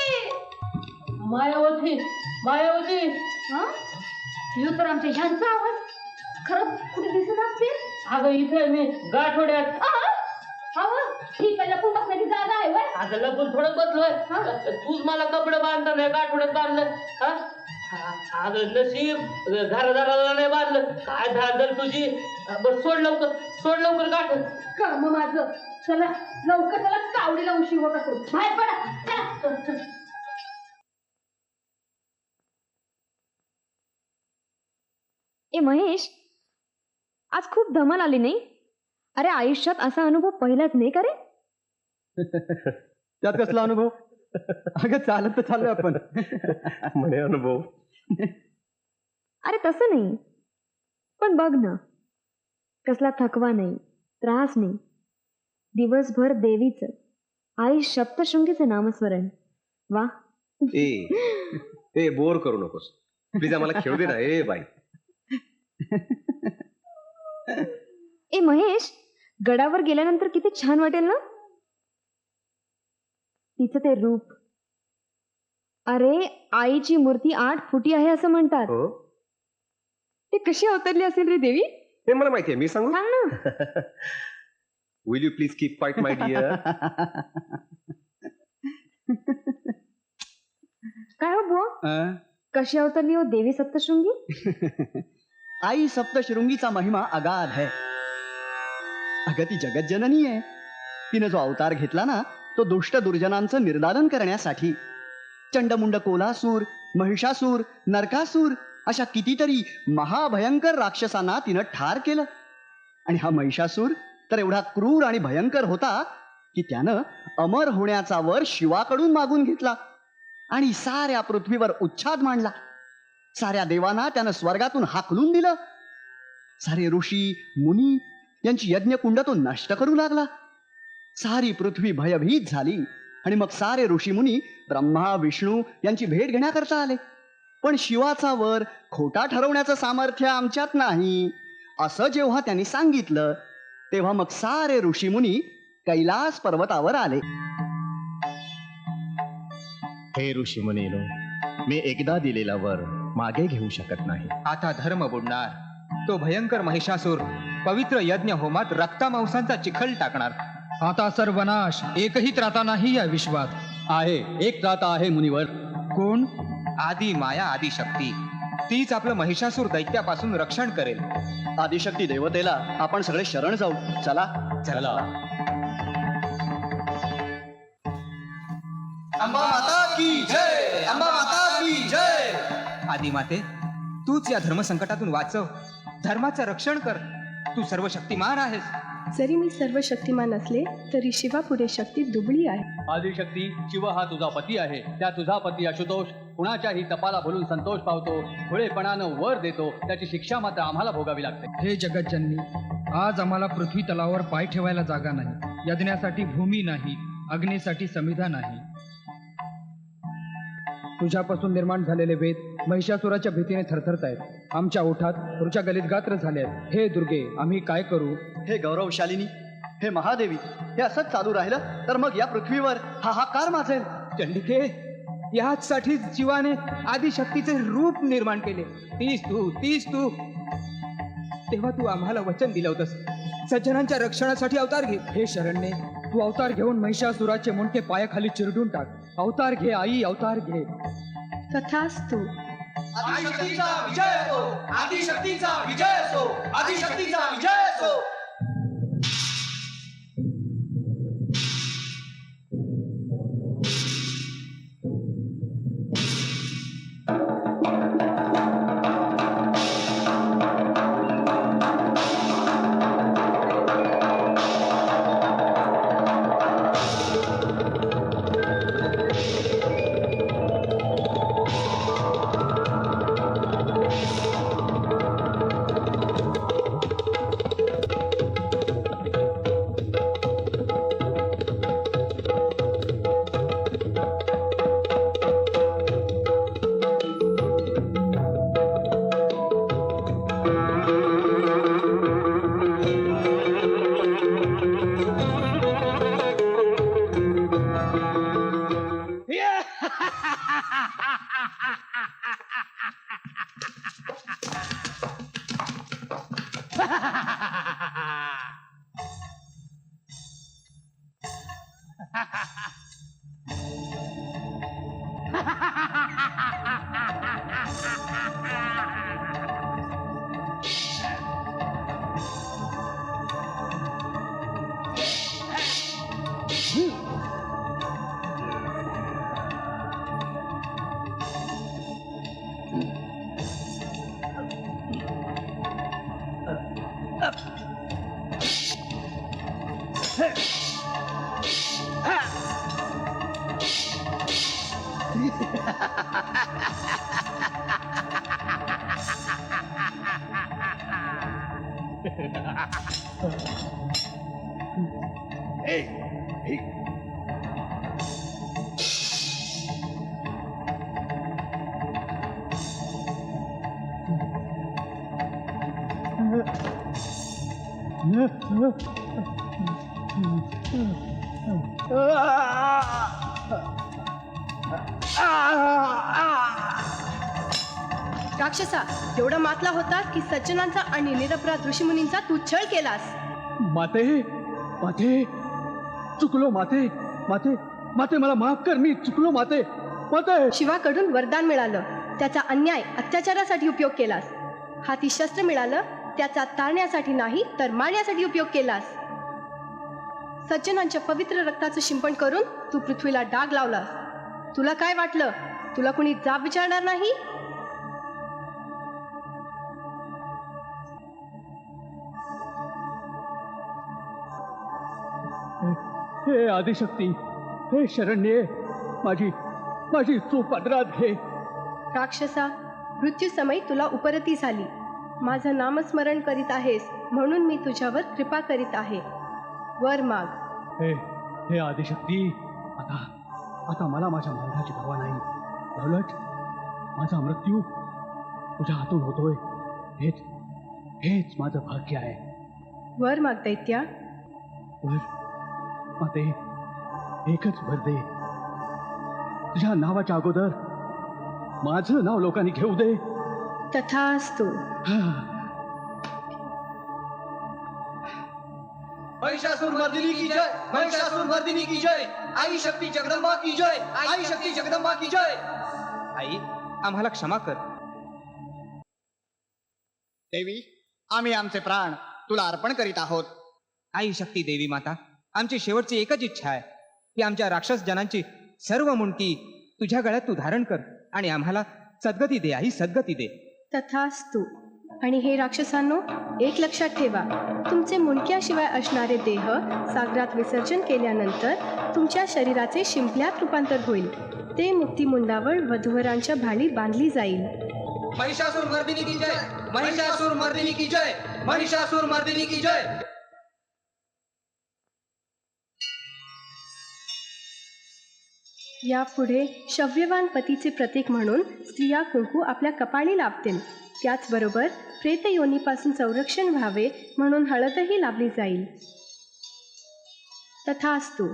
[SPEAKER 8] मायावती मायावती.
[SPEAKER 7] ह्यो तर आमच्या ह्यांचा आवाज खरंच कुठे दिसत असतील.
[SPEAKER 8] अगं इथे मी गाठोड्यात.
[SPEAKER 7] अहो काय लपून बसण्याची जागा आहे व्हय?
[SPEAKER 8] आता लपून थोडं बसलोय तूच मला कपडे बांधता नाही आठवड्यात बांधलं हा अगं नशीब घरादाराला नाही बांधलं काय धांदल तुझी बरं सोड लवकर गाठ
[SPEAKER 7] कर्म माझं. चला लवकर चला, कावडीला उशीर होत असेल. बाहेर पडा चला. ए महेश, आज खूप धमाल आली नाही? अरे आयुष्यात असा अनुभव पहिलाच नाही का रे?
[SPEAKER 5] त्यात कसला अनुभव? अगं चालत तर चाललोय आपण.
[SPEAKER 2] म्हणे अनुभव.
[SPEAKER 7] अरे तसं नाही, पण बघ ना, कसला थकवा नाही, त्रास नाही. दिवसभर देवीचं, आई सप्तशृंगीचं नामस्मरण. वा.
[SPEAKER 2] ए बोर करू नकोस प्लीज, आम्हाला खेळू दे ना. ए बाई.
[SPEAKER 7] ए महेश, गडावर गेल्यानंतर किती छान वाटेल ना तिचं ते रूप. अरे आईची मूर्ती 8 फुटी आहे असं म्हणतात.
[SPEAKER 2] हो,
[SPEAKER 7] ते कशी अवतरली असेल रे देवी?
[SPEAKER 2] हे मला माहिती आहे, मी सांगू.
[SPEAKER 7] सांग ना.
[SPEAKER 2] Will you please keep quiet my dear.
[SPEAKER 7] काय हो बुवा, कशी अवतरली हो देवी सप्तशृंगी?
[SPEAKER 5] आई सप्तशृंगीचा महिमा अगाध है. अगं ती जगज्जननी आहे. तिने जो अवतार घेतला ना, तो दुष्ट दुर्जनांचं निर्दालन करण्यासाठी. चंडमुंड कोलासूर, महिषासूर, नरकासूर अशा कितीतरी महाभयंकर राक्षसांना तिनं ठार केलं. आणि हा महिषासूर तर एवढा क्रूर आणि भयंकर होता की त्यानं अमर होण्याचा वर शिवाकडून मागून घेतला आणि साऱ्या पृथ्वीवर उच्छाद मांडला. साऱ्या देवांना त्यानं स्वर्गातून हाकलून दिलं. सारे ऋषी मुनी यांची यज्ञकुंड तो नष्ट करू लागला. सारी पृथ्वी भयभीत झाली आणि मग सारे ऋषी मुनी ब्रह्मा विष्णू यांची भेट घेण्याकरता आले. पण शिवाचा वर खोटा ठरवण्याचं सामर्थ्य आमच्यात नाही असं जेव्हा त्यांनी सांगितलं, तेव्हा मग सारे ऋषी मुनी कैलास पर्वतावर आले.
[SPEAKER 6] हे ऋषी मुनीनो, मी एकदा दिलेला वर मागे घेऊ शकत नाही.
[SPEAKER 3] आता धर्म बुडणार. तो भयंकर महिषासूर पवित्र यज्ञ होमात रक्तामांसांचा चिखल टाकणार.
[SPEAKER 10] आता सर्वनाश, एकही त्राता नाही या विश्वात.
[SPEAKER 5] आहे एक त्राता आहे मुनिवर.
[SPEAKER 10] कोण?
[SPEAKER 3] आदी माया आदी शक्ती. तीच आपलं महिषासूर दैत्यापासून रक्षण करेल.
[SPEAKER 5] आदिशक्ती देवतेला आपण सगळे शरण जाऊ. चला
[SPEAKER 3] चला.
[SPEAKER 5] अंबा माता की जय, अंबा माता की जय.
[SPEAKER 3] आदी माते, तूच या धर्मसंकटातून वाचव, धर्माचं रक्षण कर. तू सर्व शक्तिमान आहेस.
[SPEAKER 11] जरी मी सर्व शक्तिमान असले तरी शिवापुढे शक्ती दुबळी आहे.
[SPEAKER 5] आदिशक्ती, शिव हा तुझा पती आहे. त्या तुझा पती आशुतोष कुणाच्याही तपाला बोलून संतोष पावतो, खुळेपणानं वर देतो. त्याची शिक्षा मात्र आम्हाला भोगावी लागते.
[SPEAKER 10] हे जगज्जननी, आज आम्हाला पृथ्वी तलावावर पाय ठेवायला जागा नाही, यज्ञासाठी भूमी नाही, अग्नीसाठी समिधा नाही. तुझ्यापासून निर्माण झालेले वेद महिषासुराच्या भीतीने थरथरत आहेत. आमच्या ओठात तुझ्या गलित गात्र झाले आहेत. हे दुर्गे, आम्ही काय करू?
[SPEAKER 5] हे गौरवशालिनी, हे महादेवी, हे असंच चालू राहिलं तर मग या पृथ्वीवर हाहाकार माजेल.
[SPEAKER 3] चंडिके, याचसाठी जीवाने आदिशक्तीचे रूप निर्माण केले. तीच तू. तेव्हा तू आम्हाला वचन दिलं होतंस, सज्जनांच्या रक्षणासाठी अवतार घे.
[SPEAKER 10] हे शरण्ये, तू अवतार घेऊन महिषासुराचे मुंडके पायाखाली चिरडून टाक. अवतार घे आई, अवतार घे.
[SPEAKER 11] तथास्तु.
[SPEAKER 5] आदिशक्तीचा विजय असो, आदिशक्तीचा विजय असो, आदिशक्तीचा विजय असो.
[SPEAKER 11] राक्षसा, एवढा मातला होता की सज्जनांचा आणि निरपराध ऋषीमुनींचा तू छळ केलास.
[SPEAKER 10] माते माते चुकलो माते माते माते मला माफ कर, मी चुकलो माते माते.
[SPEAKER 11] शिवाकडून वरदान मिळालं, त्याचा अन्याय अत्याचारासाठी उपयोग केलास. हाती शस्त्र मिळालं, त्याचा तारण्यासाठी नाही तर मारण्यासाठी उपयोग केलास. सज्जनांच्या पवित्र रक्ताचं शिंपण करून तू पृथ्वीला डाग लावलास. तुला काय वाटलं, तुला कुणी जाब विचारणार नाही?
[SPEAKER 10] हे आदिशक्ती, हे शरण्ये, माझी माझी चूक पदरात घे.
[SPEAKER 11] राक्षसा, मृत्यूसमयी तुला उपरती झाली. माझं नामस्मरण करीत आहेस म्हणून मी तुझ्यावर कृपा करीत आहे. वर माग.
[SPEAKER 10] हे हे आदिशक्ती, आता आता मला माझ्या मरणाची पर्वा नाही. उलट माझा मृत्यू तुझ्या हातून होतोय, हेच हेच माझं भाग्य आहे.
[SPEAKER 11] वर माग दैत्या.
[SPEAKER 10] वर माते, एकच वर दे. तुझ्या नावाच्या अगोदर माझं नाव लोकांनी घेऊ दे.
[SPEAKER 11] तथास्तु.
[SPEAKER 6] महिषासुर मर्दिनी की जय, महिषासुर मर्दिनी की जय, आई शक्ती जगदंबा की जय, आई शक्ती जगदंबा की जय.
[SPEAKER 3] आई, आम्हाला क्षमा कर.
[SPEAKER 5] देवी, आम्ही आमचे प्राण तुला अर्पण करीत आहोत.
[SPEAKER 3] आई शक्ती देवी माता, आमची शेवटची एकच इच्छा आहे की आमच्या राक्षस जनांची सर्व मुंडकी तुझ्या गळ्यात तू धारण कर आणि आम्हाला सद्गती दे. आई, सद्गती दे.
[SPEAKER 11] तथास्तु. आणि हे राक्षसांनो, एक लक्षात ठेवा, तुमचे मुंडक्याशिवाय असणारे देह सागरात विसर्जन केल्यानंतर तुमच्या शरीराचे शिंपल्यात रूपांतर होईल. ते मुक्तिमुंडावर वधूवरांच्या भाली बांधली जाईल.
[SPEAKER 6] महिषासुर मर्दिनी की जय, महिषासुर मर्दिनी की जय, महिषासुर मर्दिनी की जय.
[SPEAKER 11] यापुढे शव्यवान पतीचे प्रतीक म्हणून स्त्रिया कुंकू आपल्या कपाळी लाभतील. त्याचबरोबर प्रेत योनीपासून संरक्षण व्हावे म्हणून हळदही लाभली जाईल. तथास्तु.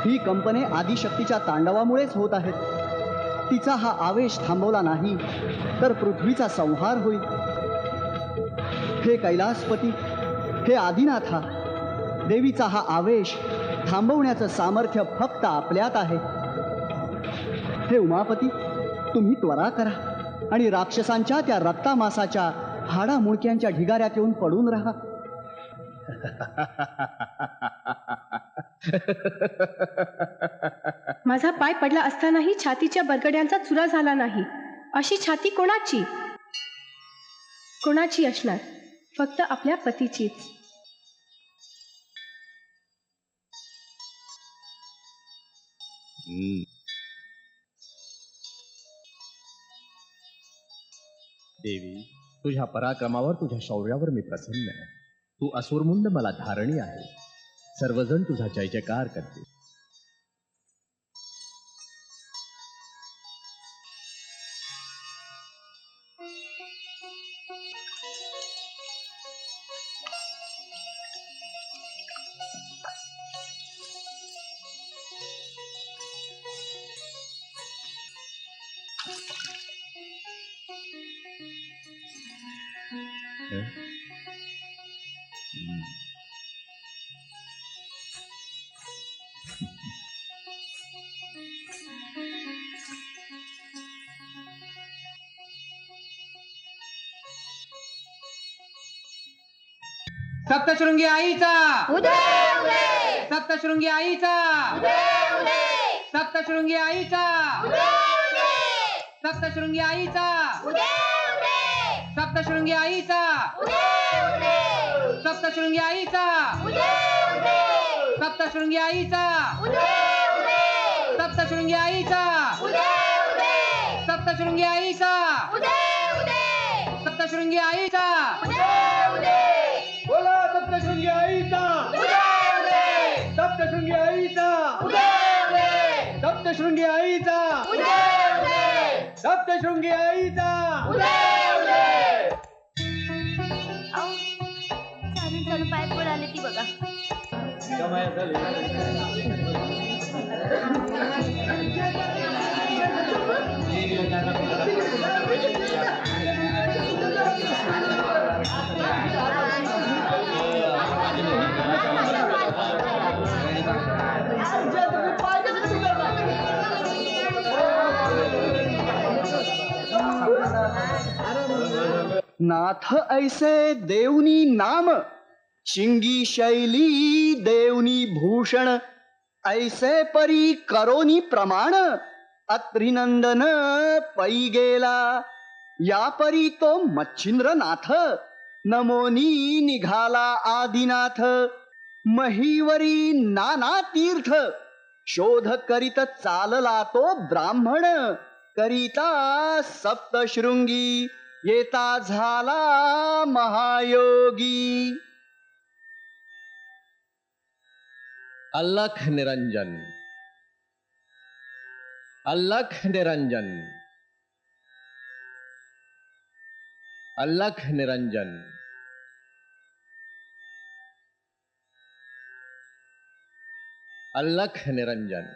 [SPEAKER 12] ही कंपने आदिशक्तीच्या तांडवामुळेच होत आहेत. तिचा हा आवेश थांबवला नाही तर पृथ्वीचा संहार होईल. हे कैलासपती, हे आदिनाथा, देवीचा हा आवेश थांबवण्याचं सामर्थ्य फक्त आपल्यात आहे. हे उमापती, तुम्ही त्वरा करा आणि राक्षसांच्या त्या रक्तामासाच्या हाडामुळक्यांच्या ढिगाऱ्यात येऊन पडून राहा.
[SPEAKER 11] माझा पाय पडला असतानाही छातीच्या बरगड्यांचा चुरा झाला नाही. अशी छाती कोणाची? कोणाची असणार? फक्त आपल्या पतीचीच.
[SPEAKER 6] देवी, तुझ्या पराक्रमावर, तुझ्या शौर्यावर मी प्रसन्न आहे. तू असुरमुंड मला धारणी आहे. सर्वजण तुझा जय जयकार करते.
[SPEAKER 1] सप्तशृंगी आईचा सप्तशृंगी आईचा सप्तशृंगी आईचा सप्तशृंगी आईचा सप्तशृंगी आईचा सप्तशृंगी आईचा सप्तशृंगी आईचा सप्तशृंगी आईचा सप्तशृंगी आईचा सप्तशृंगी आईचा बोला सप्तशृंगी आईचा सप्तशृंगी आईचा सप्तशृंगी आईचा सप्तशृंगी आईचा
[SPEAKER 9] चालून चालून पाय पोळ आले ती बघा.
[SPEAKER 12] नाथ ऐसे देवनी नाम, शिंगी शैली देवनी भूषण, ऐसे परी करोनी प्रमाण, अत्रिनंदन पै गेला. या परी तो मच्छिंद्रनाथ, नमोनी निघाला आदिनाथ. महीवरी नाना तीर्थ, शोध करीत चालला तो ब्राह्मण. करिता सप्तशृंगी, येता झाला महायोगी.
[SPEAKER 6] अलख निरंजन, अलख निरंजन, अलख निरंजन. अलख निरंजन.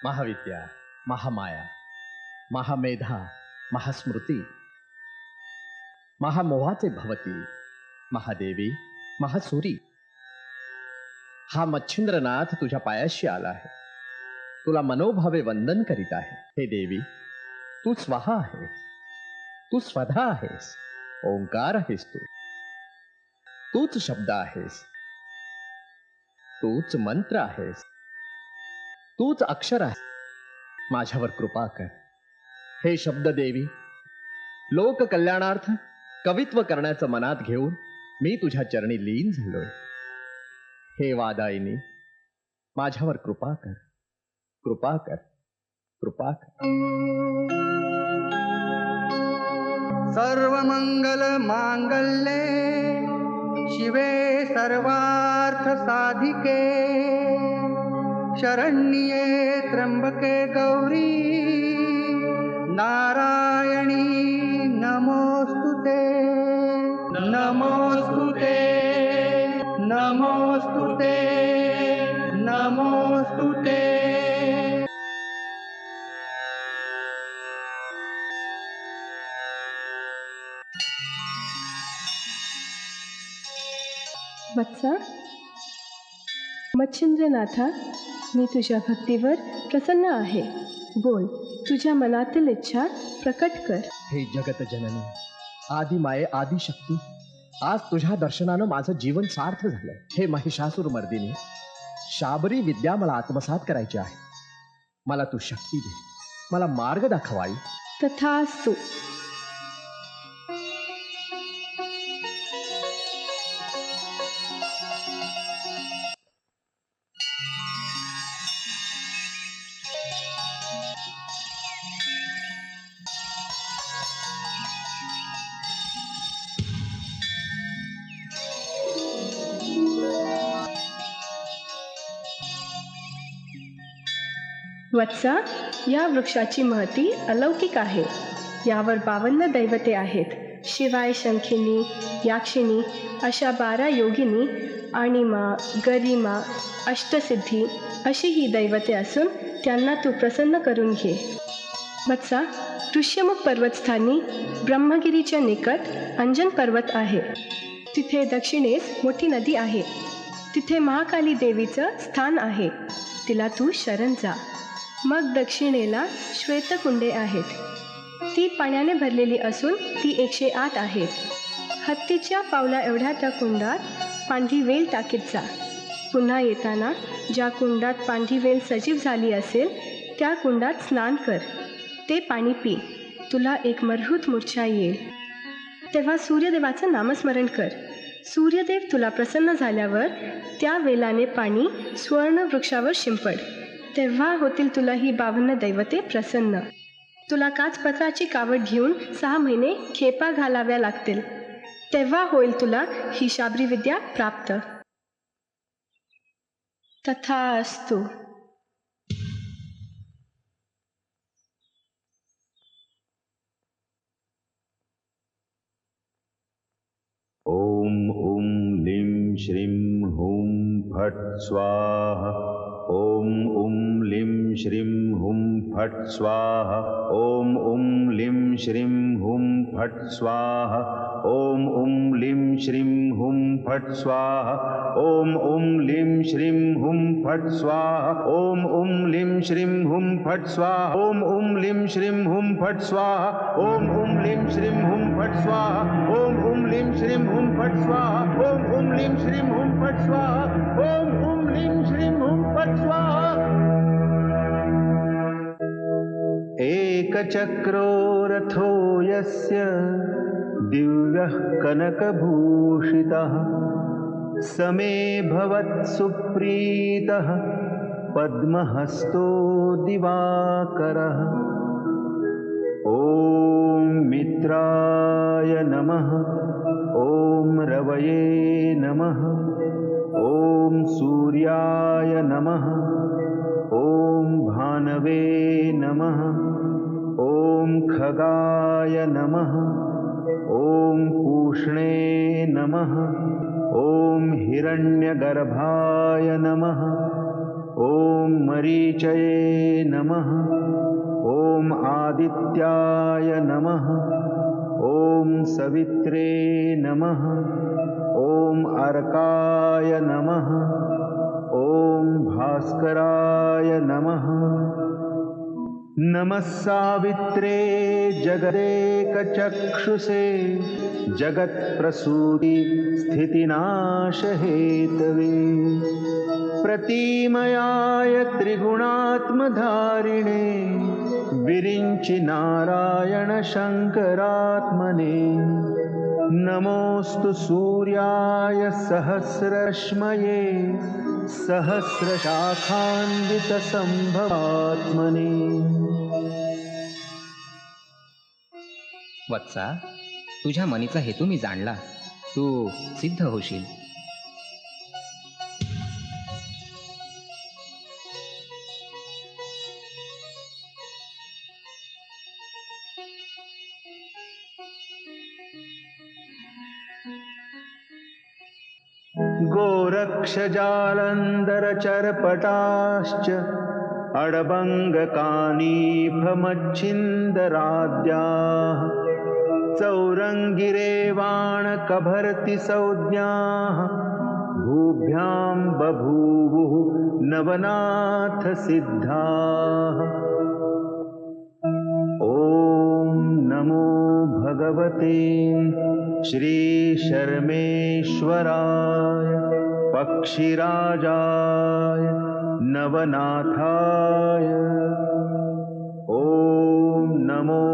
[SPEAKER 6] महाविद्या, महामाया, महामेधा, महास्मृती, महामोहाचे भवती, महादेवी, महासुरी. हा मच्छिंद्रनाथ तुझ्या पायाशी आला आहे. तुला मनोभावे वंदन करीत आहे. हे देवी, तू स्वहा आहेस, तू स्वधा आहेस, ओंकार आहेस तू. तूच शब्द आहेस, तूच मंत्र आहेस, तूच अक्षर आहे. माझ्यावर कृपा कर हे शब्द देवी. लोक कल्याणार्थ कवित्व करण्याचं मनात घेऊन मी तुझ्या चरणी लीन झालोय. हे वादायिनी, माझ्यावर कृपा कर, कृपा कर, कृपा कर.
[SPEAKER 1] सर्वमंगल मांगल्ये शिवे सर्वार्थ साधिके शरण्ये त्र्यंबके गौरी नारायणी नमोस्तुते नमोस्तुते नमोस्तुते नमोस्तुते.
[SPEAKER 11] वत्सा, मच्छिंद्रनाथा, मी तुझ्या भक्तीवर प्रसन्न आहे. बोल, तुझ्या मनातील इच्छा प्रकट कर.
[SPEAKER 6] हे जगत जननी, आदि माये, आदिशक्ती, आज तुझ्या दर्शनानं माझं जीवन सार्थ झालंय. हे महिषासूर मर्दिनी, शाबरी विद्या मला आत्मसात करायची आहे. मला तू शक्ती दे, मला मार्ग दाखवाई.
[SPEAKER 11] तथास्तु. वत्सा, या वृक्षाची महती अलौकिक आहे. यावर 52 दैवते आहेत. शिवाय शंखिनी, याक्षिणी अशा 12 योगिनी, आणिमा, गरिमा, अष्टसिद्धी अशी ही दैवते असून त्यांना तू प्रसन्न करून घे. वत्सा, ऋष्यमुख पर्वतस्थानी ब्रह्मगिरीच्या निकट अंजन पर्वत आहे. तिथे दक्षिणेस मोठी नदी आहे. तिथे महाकाली देवीचं स्थान आहे. तिला तू शरण जा. मग दक्षिणेला श्वेतकुंडे आहेत. ती पाण्याने भरलेली असून ती 108 आहेत. हत्तीच्या पावला एवढ्या त्या कुंडात पांढरी वेल टाकीत जा. पुन्हा येताना ज्या कुंडात पांढरी वेल सजीव झाली असेल त्या कुंडात स्नान कर. ते पाणी पी. तुला एक मरहूत मूर्छा येईल. तेव्हा सूर्यदेवाचं नामस्मरण कर. सूर्यदेव तुला प्रसन्न झाल्यावर त्या वेलाने पाणी स्वर्ण वृक्षावर शिंपड. तेव्हा होतील तुला ही 52 दैवते प्रसन्न. तुला काचपत्राची कावड घेऊन 6 महिने खेपा घालाव्या लागतील. तेव्हा होईल तुला ही शाबरी विद्या प्राप्त. तथास्तु.
[SPEAKER 13] ओम ओम लीं श्रीं हुं फट् स्वाहा. ओम ओम लीं श्रीं हुं फट् स्वाहा. ओम ओम लीं श्रीं हुं फट् स्वाहा. ओम ओम लीं श्रीं हुं फट् स्वाहा. ओम ओम लीं श्रीं हुं फट् स्वाहा. ओम ओम लीं श्रीं हुं फट् स्वाहा. ओम ओम लीं श्रीं हुं फट् स्वाहा. ओम ओम लीं श्रीं हुं फट् स्वाहा. ओम ओम लीं श्रीं हुं फट् स्वाहा. ओम ओम लीं श्रीं हुं फट् स्वाहा. ओम ओम लीं श्रीं हुं फट् स्वाहा. एकचक्रो रथो यस्य दिव्यः कनकभूषितः समे भवत्सुप्रीतः पद्महस्तो दिवाकरः. ॐ मित्राय नमः. ॐ रवये नमः. ॐ सूर्याय नमः. ॐ भानवे नमः. ॐ खगाय नमः. ॐ पूष्णे नमः. ॐ हिरण्यगर्भाय नमः. ॐ मरीचये नमः. ॐ आदित्याय नमः. ॐ सवित्रे नमः. ॐ अर्काय नमः. ॐ भास्कराय नमः. नमः सावित्रे जगदेकचक्षुषे जगत्प्रसूति स्थितिनाशहेतवे प्रतीमयाय त्रिगुणात्मधारिणे विरिञ्चि नारायण शङ्करात्मने. नमोऽस्तु सूर्याय सहस्रश्मये सहस्रशाखान्वितसंभवात्मने.
[SPEAKER 3] वत्सा, तुझ्या मनीचा हेतू मी जाणला. तू सिद्ध होशील.
[SPEAKER 13] गोरक्षजालन्धरचरपटाश्च अडबङ्गकानीफमच्छिन्दराद्याः चौरङ्गिरेवाणकभर्तिसंज्ञाः भूभ्यां बभूवुः नवनाथ सिद्धाः। ॐ नमो भगवते श्री शर्मेश्वराय पक्षिराजाय नवनाथाय। ॐ नमो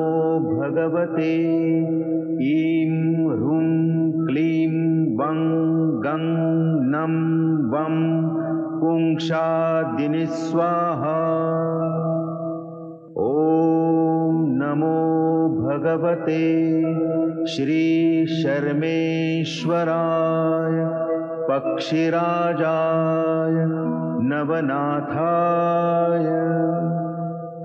[SPEAKER 13] भगवते ईं ह्रूं क्लीं वं गं नं वं पुंक्षादिनि स्वाहा। ॐ नमो भगवते श्री शर्मेश्वराय पक्षिराजाय नवनाथाय।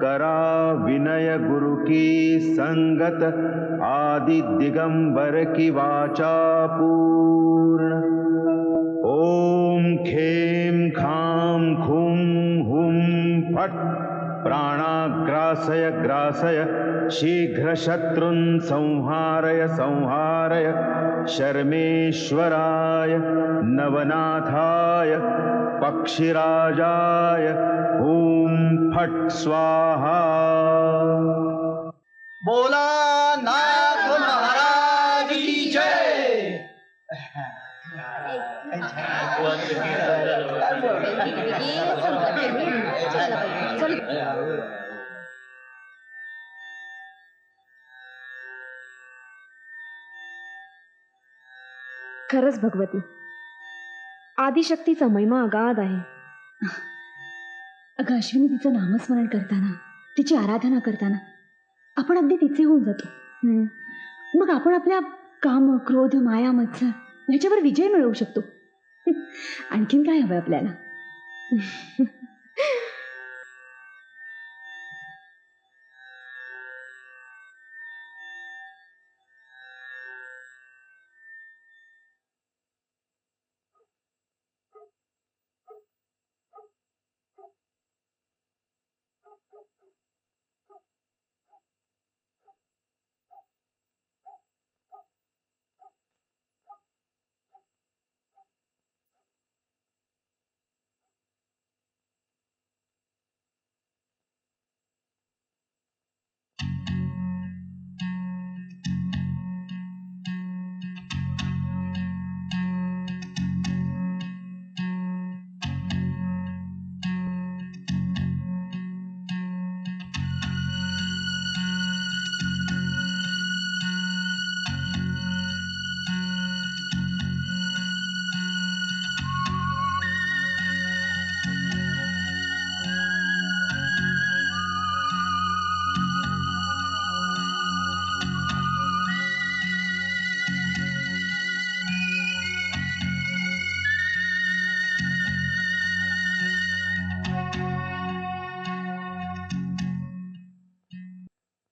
[SPEAKER 13] करा विनय गुरु की संगत आदि दिगंबर की वाचा पूर्ण। ओम खेम खाम खुम हुम फट प्राणाग्रासय ग्रासय शीघ्र शत्रुन् संहारय संहारय। शर्मेश्वराय नवनाथाय पक्षिराजाय ओम फट स्वाहा।
[SPEAKER 12] बोला नाथ महाराज की जय।
[SPEAKER 7] खरंच भगवती, आदिशक्तीचा महिमा अगाध आहे. अगं अश्विनी, तिचं नामस्मरण करताना, तिची आराधना करताना आपण अगदी तिचे होऊन जातो. मग आपण आपल्या काम, क्रोध, माया, मत्सर ह्याच्यावर विजय मिळवू शकतो. आणखीन काय हवं आपल्याला?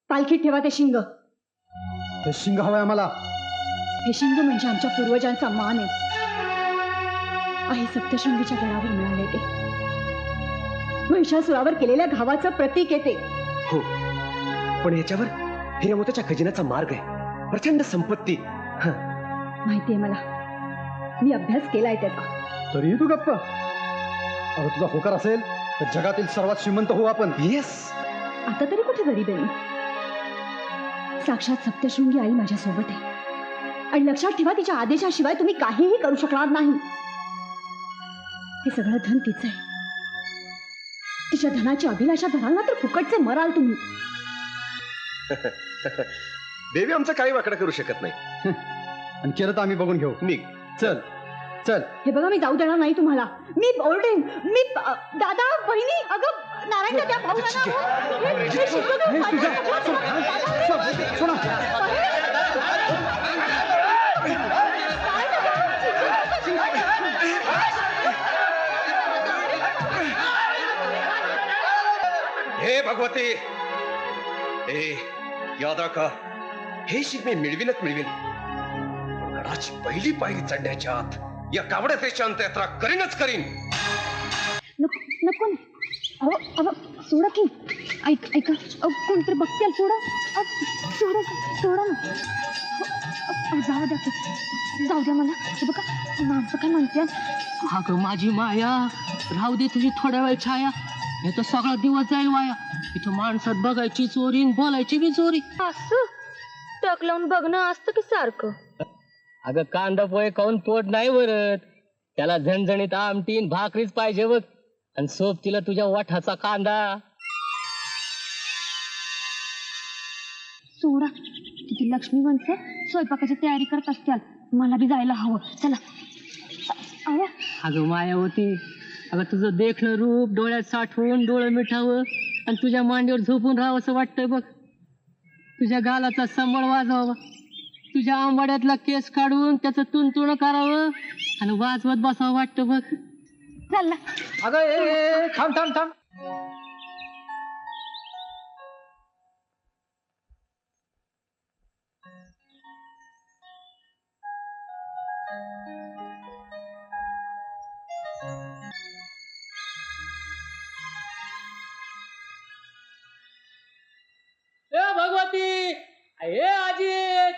[SPEAKER 7] पालखीत ठेवा ते शिंग.
[SPEAKER 12] हे शिंग हवंय आम्हाला.
[SPEAKER 7] हे शिंग म्हणजे आमच्या पूर्वजांचा मान आहे. आहे सप्तशृंगीच्या गडावर मिळाले ते. महिषासुरावर केलेल्या घावाचं प्रतीक आहे ते.
[SPEAKER 2] हो, पण याच्यावर हिरामोत्याच्या खजिन्याचा मार्ग आहे. प्रचंड संपत्ती.
[SPEAKER 7] माहितीये मला, मी अभ्यास केलाय त्याचा.
[SPEAKER 12] तरीही तू गप्प. अरे तुझा होकार असेल तर जगातील सर्वात श्रीमंत होऊ आपण.
[SPEAKER 2] येस.
[SPEAKER 7] आता तरी कुठे गरीब आहे मी? साक्षात सप्तशृंगी आई माझ्या सोबत आहे. आणि लक्षात ठेवा, तिच्या आदेशाशिवाय तुम्ही काहीही करू शकणार नाही. हे सगळं धन तिचं आहे. तिच्या धनाची अभिलाषा धराल ना तर फुकटचे मराल तुम्ही.
[SPEAKER 2] देवी आमचं काही वाकडं करू शकत नाही.
[SPEAKER 12] आणि केलं तर आम्ही बघून घेऊ.
[SPEAKER 2] निघ.
[SPEAKER 12] चल चल.
[SPEAKER 7] हे बघा, मी जाऊ देणार नाही तुम्हाला. मी ओरडेन. मी दादा, बहिणी, अगं नारायण त्या भाऊला
[SPEAKER 2] हे भगवती, याद राखा, हे शिक मी मिळविनच मिळवीन. गडाची पहिली पायरी चढण्याच्या आत या कावड्या देशांत यात्रा करीनच करीन.
[SPEAKER 7] नको. अहो सोडा की. ऐका कोणतरी बघतील. सोडा ना. जाऊ द्या की. जाऊ द्या मला. हे बघा माणसं काय म्हणते.
[SPEAKER 8] अगं माझी माया, राहू दे तुझी थोड्या वेळ छाया. हे तर सगळा दिवस जाईल वाया. इथं माणसात बघायची चोरी आणि बोलायची बी चोरी.
[SPEAKER 7] असं टक लावून बघणं असतं की सारखं.
[SPEAKER 8] अगं कांदा पोहे खाऊन पोट नाही भरत. त्याला झणझणीत आमटीन भाकरीच पाहिजे बघ. आणि सोबतीला तुझ्या वाठाचा कांदा.
[SPEAKER 7] सोडा तिथे लक्ष्मी म्हणते स्वयंपाकाची तयारी करत असत्याल. मला बी जायला हवं. चला. अहो
[SPEAKER 8] अगं मायावती, अगं तुझं देखणं रूप डोळ्यात साठवून डोळं मिठावं आणि तुझ्या मांडीवर झोपून राहावं असं वाटतंय बघ. तुझ्या गालाचा संबळ वाजवावा, तुझ्या आंबाड्यातला केस काढून त्याचं तुणतुण करावं आणि वाजवत बसावं वाटतं बघ.
[SPEAKER 7] चला.
[SPEAKER 2] अगं थांब थांब थांब.
[SPEAKER 8] ए भगवती, ए अजित,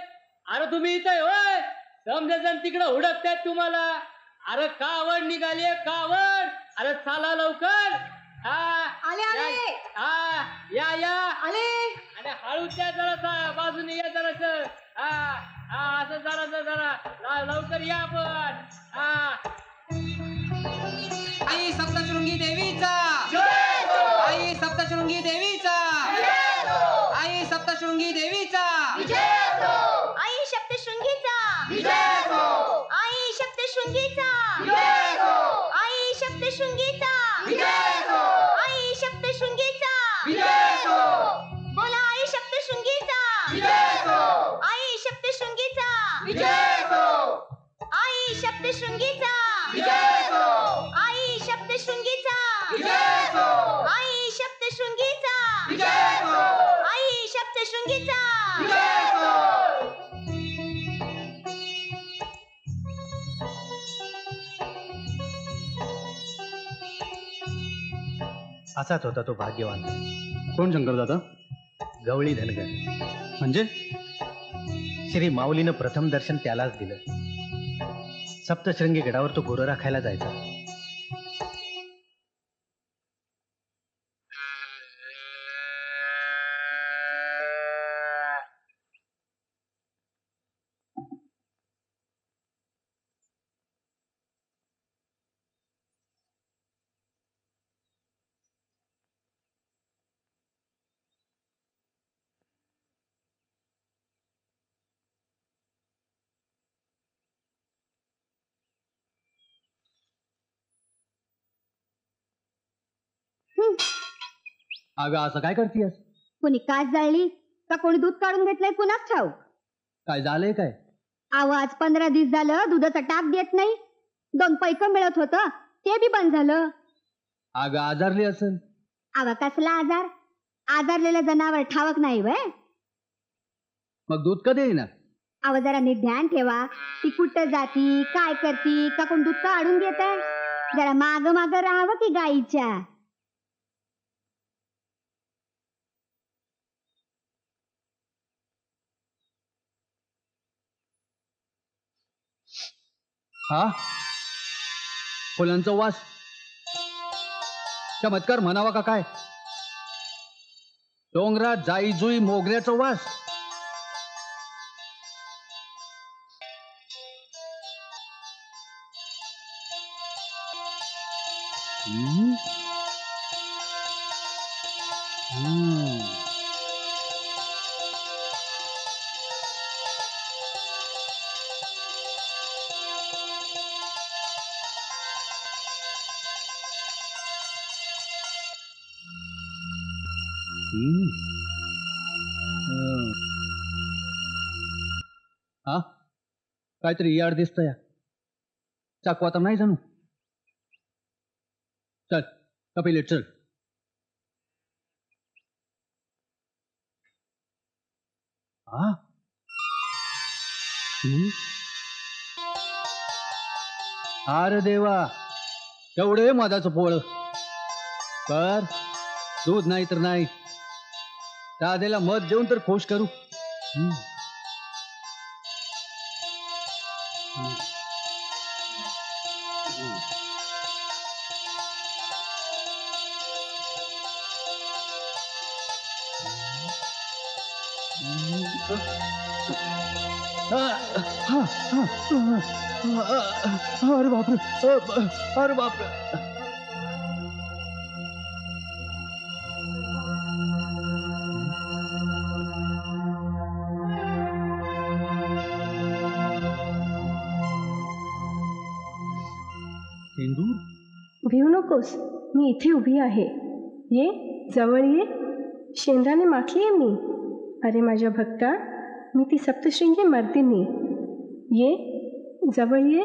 [SPEAKER 8] अरे तुम्ही इथे होय. समजे जण तिकडे हुडकतायत तुम्हाला. अरे कावड निघाली कावड. अरे चला लवकर.
[SPEAKER 7] आले आले.
[SPEAKER 8] या या
[SPEAKER 7] आले.
[SPEAKER 8] आणि हळूच द्या जरासा, बाजूने या जरास. असं जरा लवकर या आपण.
[SPEAKER 1] आई सप्तशृंगी देवीचा, आई सप्तशृंगी देवीचा, आई सप्तशृंगी देवीचा,
[SPEAKER 9] आई सप्तशृंगीचा, आई सप्तशृंगीचा, आई सप्तशृंगीचा, आई सप्तशृंगीचा, बोला आई सप्तशृंगीचा, आई सप्तशृंगीचा, आई सप्तशृंगीचा, आई सप्तशृंगीचा, आई सप्तशृंगीचा, आई सप्तशृंगीचा.
[SPEAKER 5] असाच होता तो भाग्यवान.
[SPEAKER 10] कोण शंकर दादा?
[SPEAKER 5] गवळी धनगर.
[SPEAKER 10] म्हणजे
[SPEAKER 5] श्री माऊलीनं प्रथम दर्शन त्यालाच दिलं. सप्तशृंगी गडावर तो गुरं राखायला जायचा.
[SPEAKER 10] अगं असं काय करतीयस?
[SPEAKER 7] कोणी काच जाळली का कोणी दूध काढून घेतलंय कुणाच ठाऊक.
[SPEAKER 10] काय झालंय काय?
[SPEAKER 7] आवाज 15 दिवस झालं दुधाचा टाक देत नाही. 2 पैक मिळत होतं ते बी बंद झालं.
[SPEAKER 10] अगं आजारली असेल.
[SPEAKER 7] आवा कसला आजार? आजारलेलं जनावर ठावक नाही वय.
[SPEAKER 10] मग दूध कधी येणार?
[SPEAKER 7] आवा जरा नीट ध्यान ठेवा. ती कुठं जाती काय करती का कोण दूध काढून घेत. जरा माग माग राहावं की गाईच्या.
[SPEAKER 10] हा फुलांचा वास चमत्कार म्हणावा का काय? डोंगरात जाई जुई मोगऱ्याचा वास. हम्म. हम्म. हा काहीतरी याड दिसतंय. चाकू आता नाही जाणू. चल कपिल चल. हा अरे देवा एवढे मधाचं पोळ. कर दूध नाही तर नाही. दादेला मध देऊन तर खुश करू. अरे बापरे, अरे बापरे.
[SPEAKER 11] भिवू नकोस, मी इथे उभी आहे. ये, जवळ ये. शेंद्राने माखली मी. अरे माझ्या भक्ता, मी ती सप्तशृंगी मर्दिनी. ये, जवळ ये.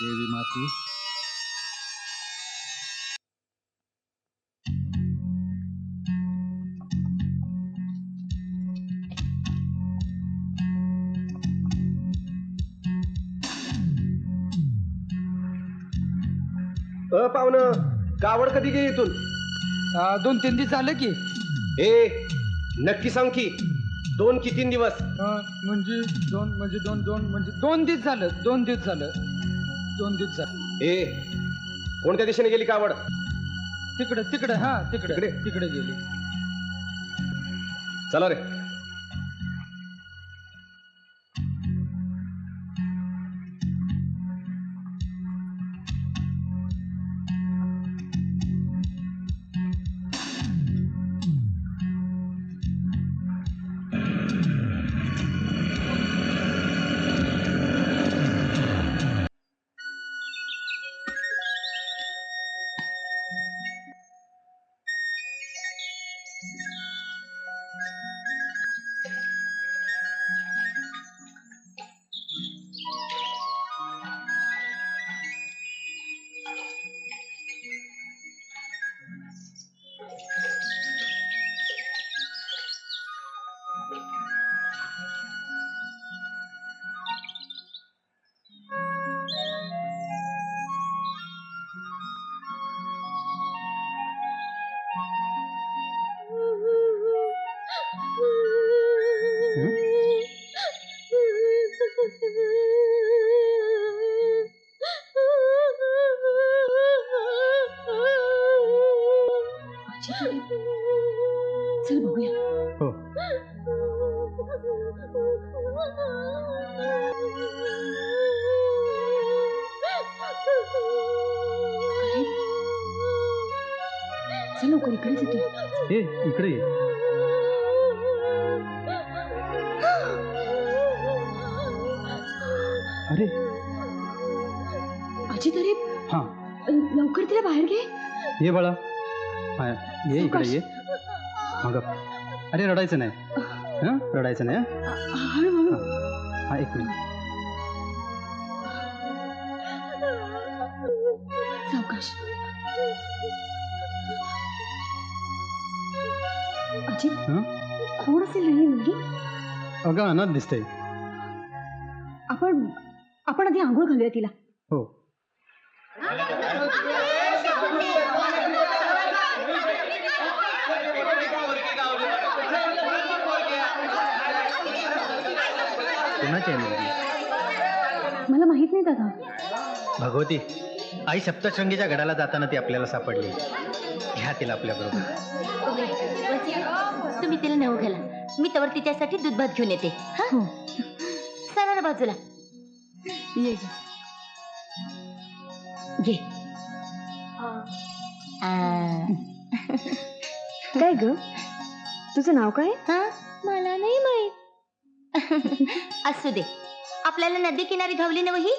[SPEAKER 10] देवी माती,
[SPEAKER 2] पाहुणं, कावड कधी घे इथून?
[SPEAKER 1] 2-3 दिवस झालं की.
[SPEAKER 2] ए, नक्की सांग की 2 की 3 दिवस?
[SPEAKER 1] म्हणजे 2 दिवस झालं. 2 दिवस झालं. 2 दिवस झालं.
[SPEAKER 2] ए, कोणत्या दिशेने गेली कावड?
[SPEAKER 1] तिकडे हा तिकडे गेली.
[SPEAKER 2] चला रे.
[SPEAKER 7] चल बघूया.
[SPEAKER 10] हो.
[SPEAKER 7] अरे, चल लवकर, इकडेच येतोय.
[SPEAKER 10] ए, इकडे ये. अरे
[SPEAKER 7] अजित, अरे
[SPEAKER 10] हा,
[SPEAKER 7] लवकर तिला बाहेर घे.
[SPEAKER 10] ये बाळा. हा, ये इकडे ये. हा, गप. अरे रडायचं नाही. हा, रडायचं नाही.
[SPEAKER 7] हळूहळू.
[SPEAKER 10] हा, 1 मिनिट.
[SPEAKER 7] सावकाश. अजित,
[SPEAKER 10] हं?
[SPEAKER 7] कोण असेल नाही मुलगी?
[SPEAKER 10] अगं अनाथ दिसतंय.
[SPEAKER 7] आपण आधी आंघोळ घालूया तिला.
[SPEAKER 10] हो.
[SPEAKER 5] कोणाची आहे मुलगी?
[SPEAKER 7] मला माहित नाही दादा.
[SPEAKER 5] भगवती, आई सप्तशृंगीच्या गडाला जाताना ती आपल्याला सापडली. घ्या तिला आपल्या बरोबर.
[SPEAKER 9] तुम्ही तिला नेऊ घाला. मी तवर तिच्यासाठी दूध भात घेऊन येते.
[SPEAKER 7] हो.
[SPEAKER 9] सरा रे बाजूला.
[SPEAKER 7] ये
[SPEAKER 9] घे.
[SPEAKER 7] काय ग, तुझं नाव काय?
[SPEAKER 9] हा, मला नाही माहित. असू दे, आपल्याला नदी किनारी धावली ना ही,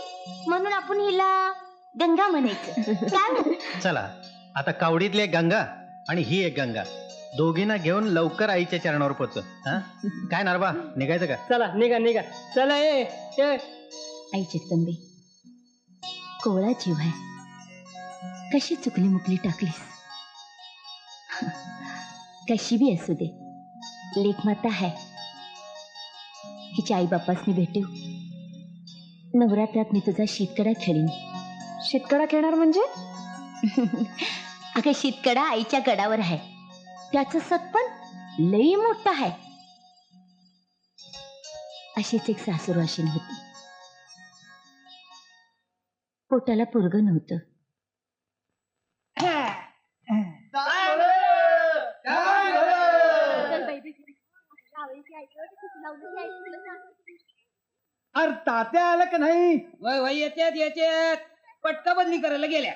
[SPEAKER 9] म्हणून आपण हिला गंगा म्हणायचं. काय?
[SPEAKER 5] चला, आता कावडीतली एक गंगा आणि ही एक गंगा दोघींना घेऊन लवकर आईच्या चरणावर पोच. काय नारबा, निघायचं का?
[SPEAKER 8] चला निघा निघा. चला ये.
[SPEAKER 9] आई जगदंबे, कोवळा जीव आहे, कशी चुकली मुकली टाकलीस. कशी बी असू दे, लेखमाता आहे. हिच्या आई बाप्पासनी भेटू. नवरात्रात मी तुझा शीतकडा खेळीन.
[SPEAKER 7] शीतकडा खेळणार म्हणजे?
[SPEAKER 9] अगं शीतकडा आईच्या गडावर आहे, त्याचं सतपण लई मोठं आहे. अशीच एक सासूरवाशीन होती, पोटाला पोरग नव्हतं.
[SPEAKER 10] अरे तात्या आलं का नाही?
[SPEAKER 1] वय येत्यात पटका बदली करायला गेल्या.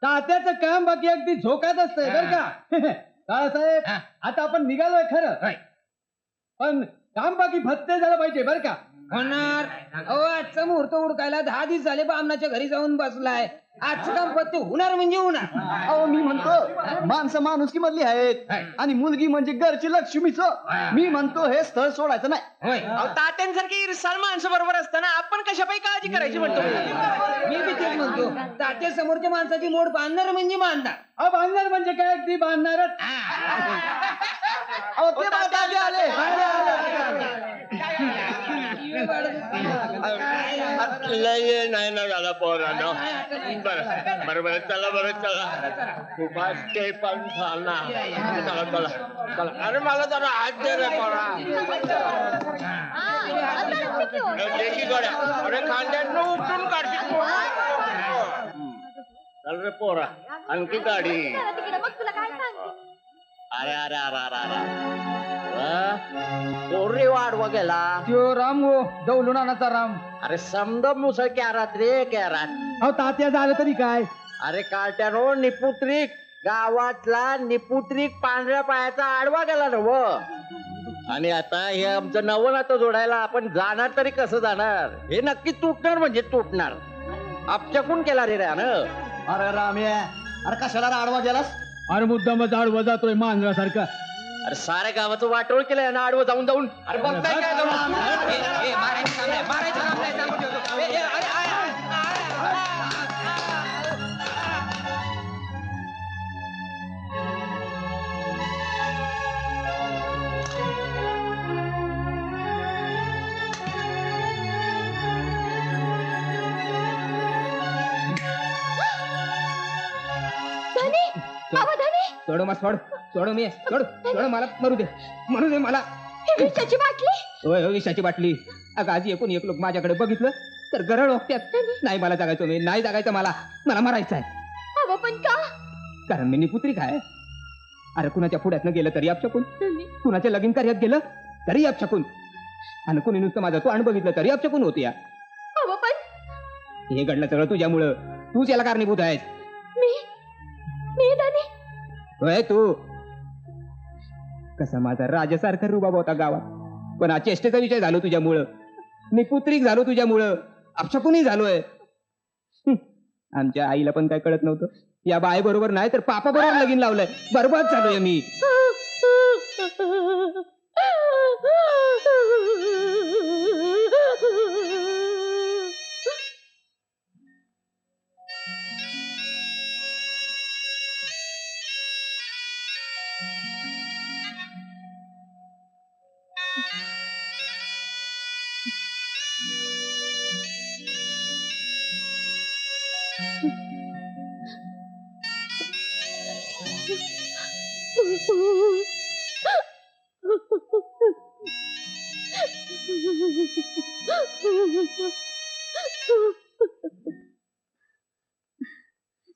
[SPEAKER 10] तात्याचं काम बाकी अगदी झोकात असतंय बरं का. बाळासाहेब, आता आपण निघालोय खरं, पण काम बाकी भत्ते झालं पाहिजे बरं का.
[SPEAKER 1] होणार. अहो आजचा मुहूर्त उडकायला 10 दिवस झाले, बामणाच्या घरी जाऊन बसलाय. आजचं काम पत्ते होणार म्हणजे होणार.
[SPEAKER 12] अहो मी म्हणतो माणसं माणुसकी मधली आहेत आणि मुलगी म्हणजे घरची लक्ष्मीच. मी म्हणतो हे स्थळ सोडायचं नाही.
[SPEAKER 8] तात्यांसारखी इरसाल माणसं बरोबर असताना आपण कशापाई काळजी करायची म्हणतो.
[SPEAKER 1] मी बी तेच म्हणतो, तात्या समोरच्या माणसाची मोड बांधणार म्हणजे बांधणार.
[SPEAKER 10] अहो बांधणार म्हणजे काय, अगदी बांधणारच.
[SPEAKER 12] अहो ते बघा, तात्या आले.
[SPEAKER 8] लय नाही ना झाला पोरांनो. बरं बरं बरं, चला बरं चला. खूप ते पण ना. चला चला चला. अरे मला जरा हात दे रे पोरा. देशी गोड्या. अरे खांद्यानं उठून काढतील. चल रे पोरा, आणखी गाडी. अरे अरे अरे अरे अरे पोरी वाढवा गेला.
[SPEAKER 1] त्यो राम हो, दौलुणानाचा राम.
[SPEAKER 8] अरे समद मुसळ कॅरात रे कॅरात.
[SPEAKER 10] अहो तात्या झालं तरी काय.
[SPEAKER 8] अरे काट्यानो निपुत्रिक, गावातला निपुत्रिक पांढऱ्या पायाचा आडवा गेला ना व. आणि आता हे आमचं नवं नातं जोडायला आपण जाणार तरी कसं जाणार. हे नक्की तुटणार म्हणजे तुटणार. आपच्याकून केला रे ना.
[SPEAKER 12] अरे राम्या, अरे कशाला आडवा गेलास?
[SPEAKER 10] अरे मुद्दामच आडवा जातोय मांजरासारखा.
[SPEAKER 8] अरे साऱ्या गावाचं वाटोळ केलंय ना आडवं जाऊन जाऊन. अरे बघताय काय
[SPEAKER 3] सोडू मग सोड. सोडू मी सोड. मला मरू दे मला.
[SPEAKER 7] विषाची बाटली.
[SPEAKER 3] होय विषाची बाटली. अगं आजी एकूण एक लोक माझ्याकडे बघितलं तर गरळ ओकत्यात. नाही मला जगायचं, मी नाही जगायचं. मला मरायचं आहे.
[SPEAKER 7] अहो पण का?
[SPEAKER 3] कारण मी निपुत्रिक आहे. अरे कुणाच्या पुढ्यातनं गेलं तरी अपशकून, कुणाच्या लगीन कार्यात गेलं तरी अपशकून, आणि कुणी नुसतं माझं तोंड बघितलं तरी अपशकून होती.
[SPEAKER 7] अहो पण
[SPEAKER 3] हे घडलं सगळं तुझ्यामुळं. तूच याला कारणीभूत आहेस.
[SPEAKER 7] मी दादी.
[SPEAKER 3] होय तू. कसा माझा राजासारखा रुबाब होता गावात, पण आज चेष्टेचा विषय झालो तुझ्यामुळं. निपुत्रिक झालो तुझ्यामुळं, अपशकुनी झालोय. आमच्या आईला पण काय कळत नव्हतं. या बाई बरोबर नाही तर पापा बरोबर लगीन लावलंय. बरबाद झालोय मी.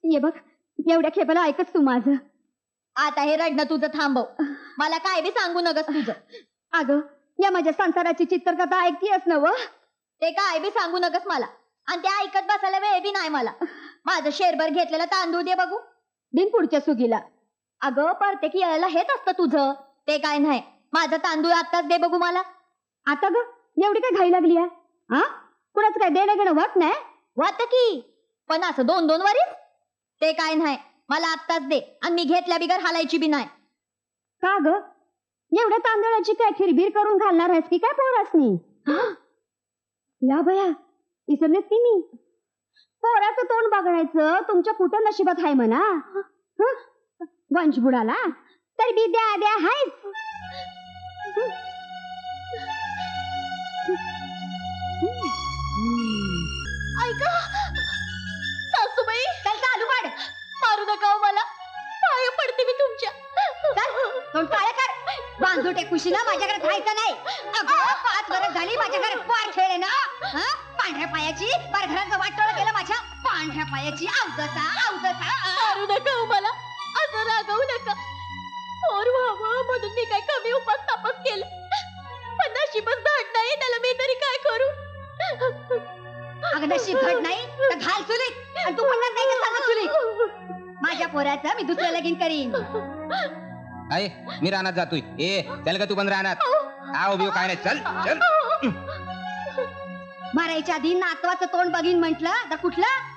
[SPEAKER 7] ये बघ, एवढ्या खेपाला ऐकच तू माझं.
[SPEAKER 9] आता हे रडणं तुझं थांबव. मला काय बी सांगू नकस तुझं.
[SPEAKER 7] अगं या माझ्या संसाराची चित्रकथा ऐकतीयस ना व?
[SPEAKER 9] ते काय बी सांगू नकस मला. आणि ते ऐकत बसायला वेळ बी नाही मला. माझं शेरभर घेतलेलं तांदूळ दे बघू.
[SPEAKER 7] दिन पुढच्या सुगीला.
[SPEAKER 9] अगं परते की यायला हेच असतं तुझं. ते काय नाही, माझं तांदूळ आत्ताच दे बघू मला.
[SPEAKER 7] आता ग एवढी काय घाई लागली आहे? हा, कुणाचं काय देणं घेणं वाट नाही?
[SPEAKER 9] वाट की, पण असं 2-2 वरीस ते काय नाही. मला आत्ताच दे, आणि मी घेतल्या बिगर हालायची बी नाही.
[SPEAKER 7] का ग एवढ्या तांदळाची काय खिरबीर करून घालणार आहेस की काय पोरासनी या बया विसरलेस की मी पोराचं तोंड बघायचं तुमच्या कुठं नशिबात आहे म्हणा वंश बुडाला तर बी द्या द्या हायच
[SPEAKER 9] ऐका सासूबाई काय चालू पाड मारू नका हो मला पाय पडते मी तुमच्या
[SPEAKER 7] तोंड काय कर बांधू टेकुशी ना माझ्याकडे खायचं नाही अगं 5 वर्ष झाली माझ्याकडे पार खेळ ना पांढऱ्या पायाची पार घराचं वाटोळं केलं माझ्या पांढऱ्या पायाची अवदसा
[SPEAKER 9] मारू नका हो मला असं रागवू नका और व्हावं म्हणून मी काय कमी उपास तापस केलं पण नशीबच धड नाही त्याला मी तरी काय करू
[SPEAKER 7] अगं नशीब घट नाही तर घाल चुलीत आणि तू म्हणणार नाही का सांगा चुलीत माझ्या पोराचं मी दुसरं लगीन करीन
[SPEAKER 3] आहे मी रानात जातोय ए चल का तू पण रानात आव बिव काय नाही चल चल
[SPEAKER 7] मारायच्या आधी नातवाचं तोंड बघीन म्हंटल तर कुठलं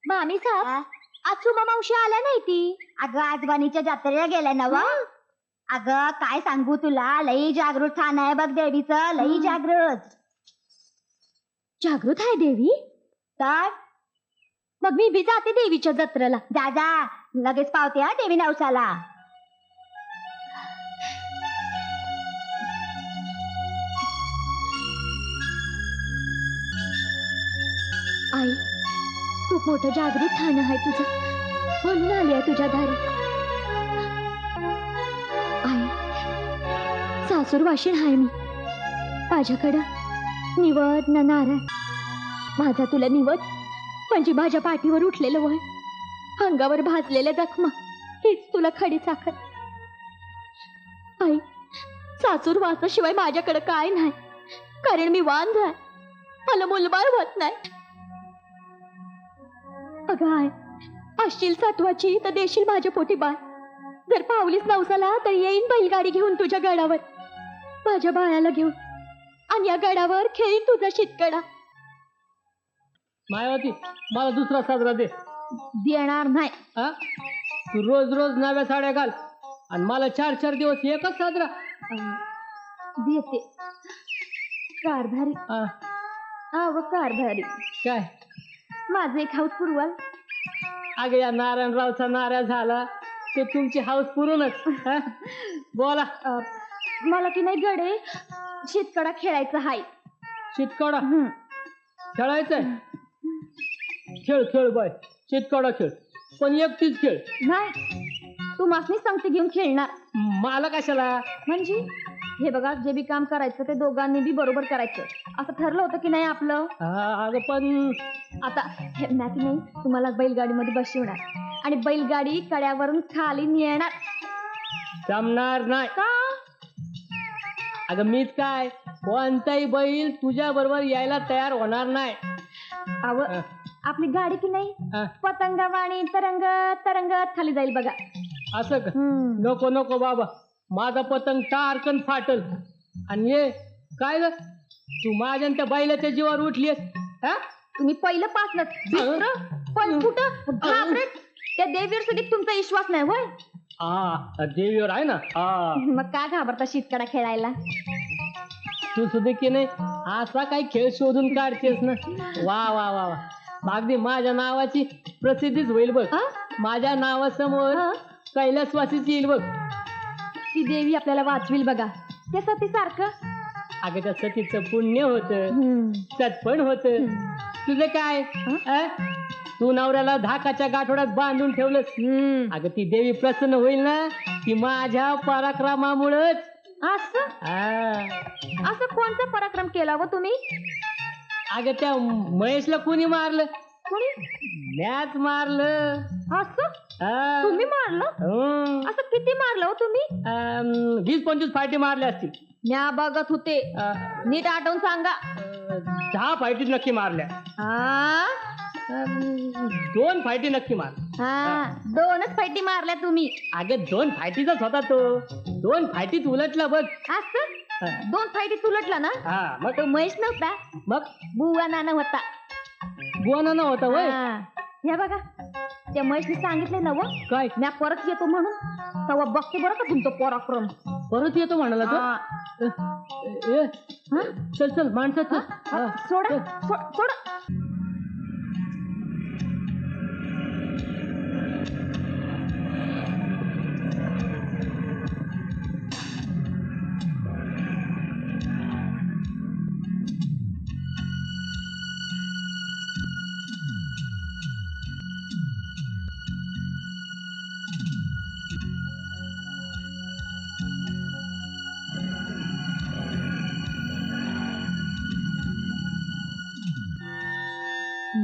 [SPEAKER 9] मामी साहेब आजोबा मावशी आल्या नाही ती
[SPEAKER 7] अगं आजबानीच्या जत्रेला गेल्या ना वा अगं काय सांगू तुला लई जागृत ठाण आहे बघ देवीचं लई जागृत
[SPEAKER 9] जागृत आहे देवी
[SPEAKER 7] तर
[SPEAKER 9] मग मी बी जाते देवीच्या जत्रेला
[SPEAKER 7] जा जा लगेच पावते हा देवी नवसाला
[SPEAKER 9] आई खूप मोठं जागृत ठाण आहे तुझं म्हणून आली आहे तुझ्या दारी आई सासूर वाशीण आहे मी माझ्याकडं निवद न नारळ माझा तुला निवद म्हणजे माझ्या पाठीवर उठलेलं वय अंगावर भाजलेल्या जखमा हीच तुला खडी साखर आई सासूर वासाशिवाय माझ्याकडे काय नाही कारण मी वांझ आहे मला मुलबाळ होत नाही अगं आय असशील सातवाची तर देशील माझ्या पोटी बाळ जर पावलीस नवसाला तर येईन बैलगाडी घेऊन तुझ्या गडावर माझ्या बाळाला घेऊन आणि या गडावर खेळीन तुझा शितकडा
[SPEAKER 8] मायावती मला दुसरा साजरा दे
[SPEAKER 9] देणार नाही
[SPEAKER 8] हा तू रोज रोज नव्या साड्या घाल आणि मला 4-4 दिवस एकच साजरा
[SPEAKER 9] देते कारभारी व कारभारी
[SPEAKER 8] काय
[SPEAKER 9] माझं एक हाऊस पुरवाल
[SPEAKER 8] अगं या नारायणरावचा नाऱ्या झाला ते तुमची हाऊस पुरूनच बोला
[SPEAKER 9] मला की नाही गडे शितकडा खेळायचा हाय
[SPEAKER 8] शितकडा खेळायचंय खेळ खेळ बाय शितकडा खेळ पण एकटीच खेळ
[SPEAKER 9] नाही तू मासनी सांगते घेऊन खेळणार
[SPEAKER 8] मला कशाला
[SPEAKER 9] म्हणजे हे बघा जे बी काम करायचं ते दोघांनी बी बरोबर करायचं असं ठरलं होतं की नाही आपलं
[SPEAKER 8] अगं पण
[SPEAKER 9] आता हे ना की नाही तुम्हाला बैलगाडीमध्ये बसवणार आणि बैलगाडी कड्यावरून खाली नेणार
[SPEAKER 8] जमणार नाही
[SPEAKER 9] का
[SPEAKER 8] अगं मीच काय कोणताही बैल तुझ्या बरोबर यायला तयार होणार नाही
[SPEAKER 9] अव आपली गाडी की नाही पतंगवाणी तरंगत तरंगत खाली जाईल बघा
[SPEAKER 8] असं का नको नको बाबा माझा पतंग टारकन फाटल आणि ये काय ग तू माझ्या त्या बैलाच्या जीवावर उठलीस
[SPEAKER 9] तुम्ही पहिलं पासलंच पण कुठं घाबरत त्या देवीवर सुद्धा तुमचा विश्वास नाही होय
[SPEAKER 8] देवीवर आहे ना
[SPEAKER 9] मग का घाबरता शितकडा खेळायला
[SPEAKER 8] तू सुद्धा की नाही असा काही खेळ शोधून काढतेस ना वा वा वा वा अगदी माझ्या नावाची प्रसिद्धीच होईल बघ माझ्या नावासमोर कैलासवासीच येईल बघ
[SPEAKER 9] ती देवी आपल्याला वाचविल बघा त्या सती सारखं
[SPEAKER 8] अगं त्या सतीचं पुण्य होत सत्पण होत तुझं काय तू नवऱ्याला धाकाच्या गाठोड्यात बांधून ठेवलंस अगं ती देवी प्रसन्न होईल ना ती माझ्या पराक्रमामुळेच
[SPEAKER 9] असं कोणता पराक्रम केला व तुम्ही
[SPEAKER 8] अगं त्या महेशला कोणी मारलं मॅच मारलं
[SPEAKER 9] असं तुम्ही मारलं असं किती मारलं हो तुम्ही
[SPEAKER 8] 20-25 फायटी मारल्या असतील
[SPEAKER 9] म्या बघत होते नीट आठवून सांगा
[SPEAKER 8] 10 फायटी नक्की मारल्या 2 फायटी नक्की मारल्या
[SPEAKER 9] 2च फायटी मारल्या तुम्ही
[SPEAKER 8] अगं 2 फायटीचाच होता तो 2 फायटीत उलटला बघ
[SPEAKER 9] असं 2 फायटीत उलटला ना
[SPEAKER 8] मग
[SPEAKER 9] तो महेश नव्हता
[SPEAKER 8] मग
[SPEAKER 9] बुवा नाना होता
[SPEAKER 8] बुवा नाना होता वय
[SPEAKER 7] हे बघा त्या महेशने सांगितलंय ना व
[SPEAKER 8] काय
[SPEAKER 7] म्या परत येतो म्हणून तेव्हा बघते बरं का तुमचं पराक्रम.
[SPEAKER 8] परत येतो म्हणाला
[SPEAKER 7] हा.
[SPEAKER 8] तो चल चल माणसं चल. हा.
[SPEAKER 7] सोडा सोडा.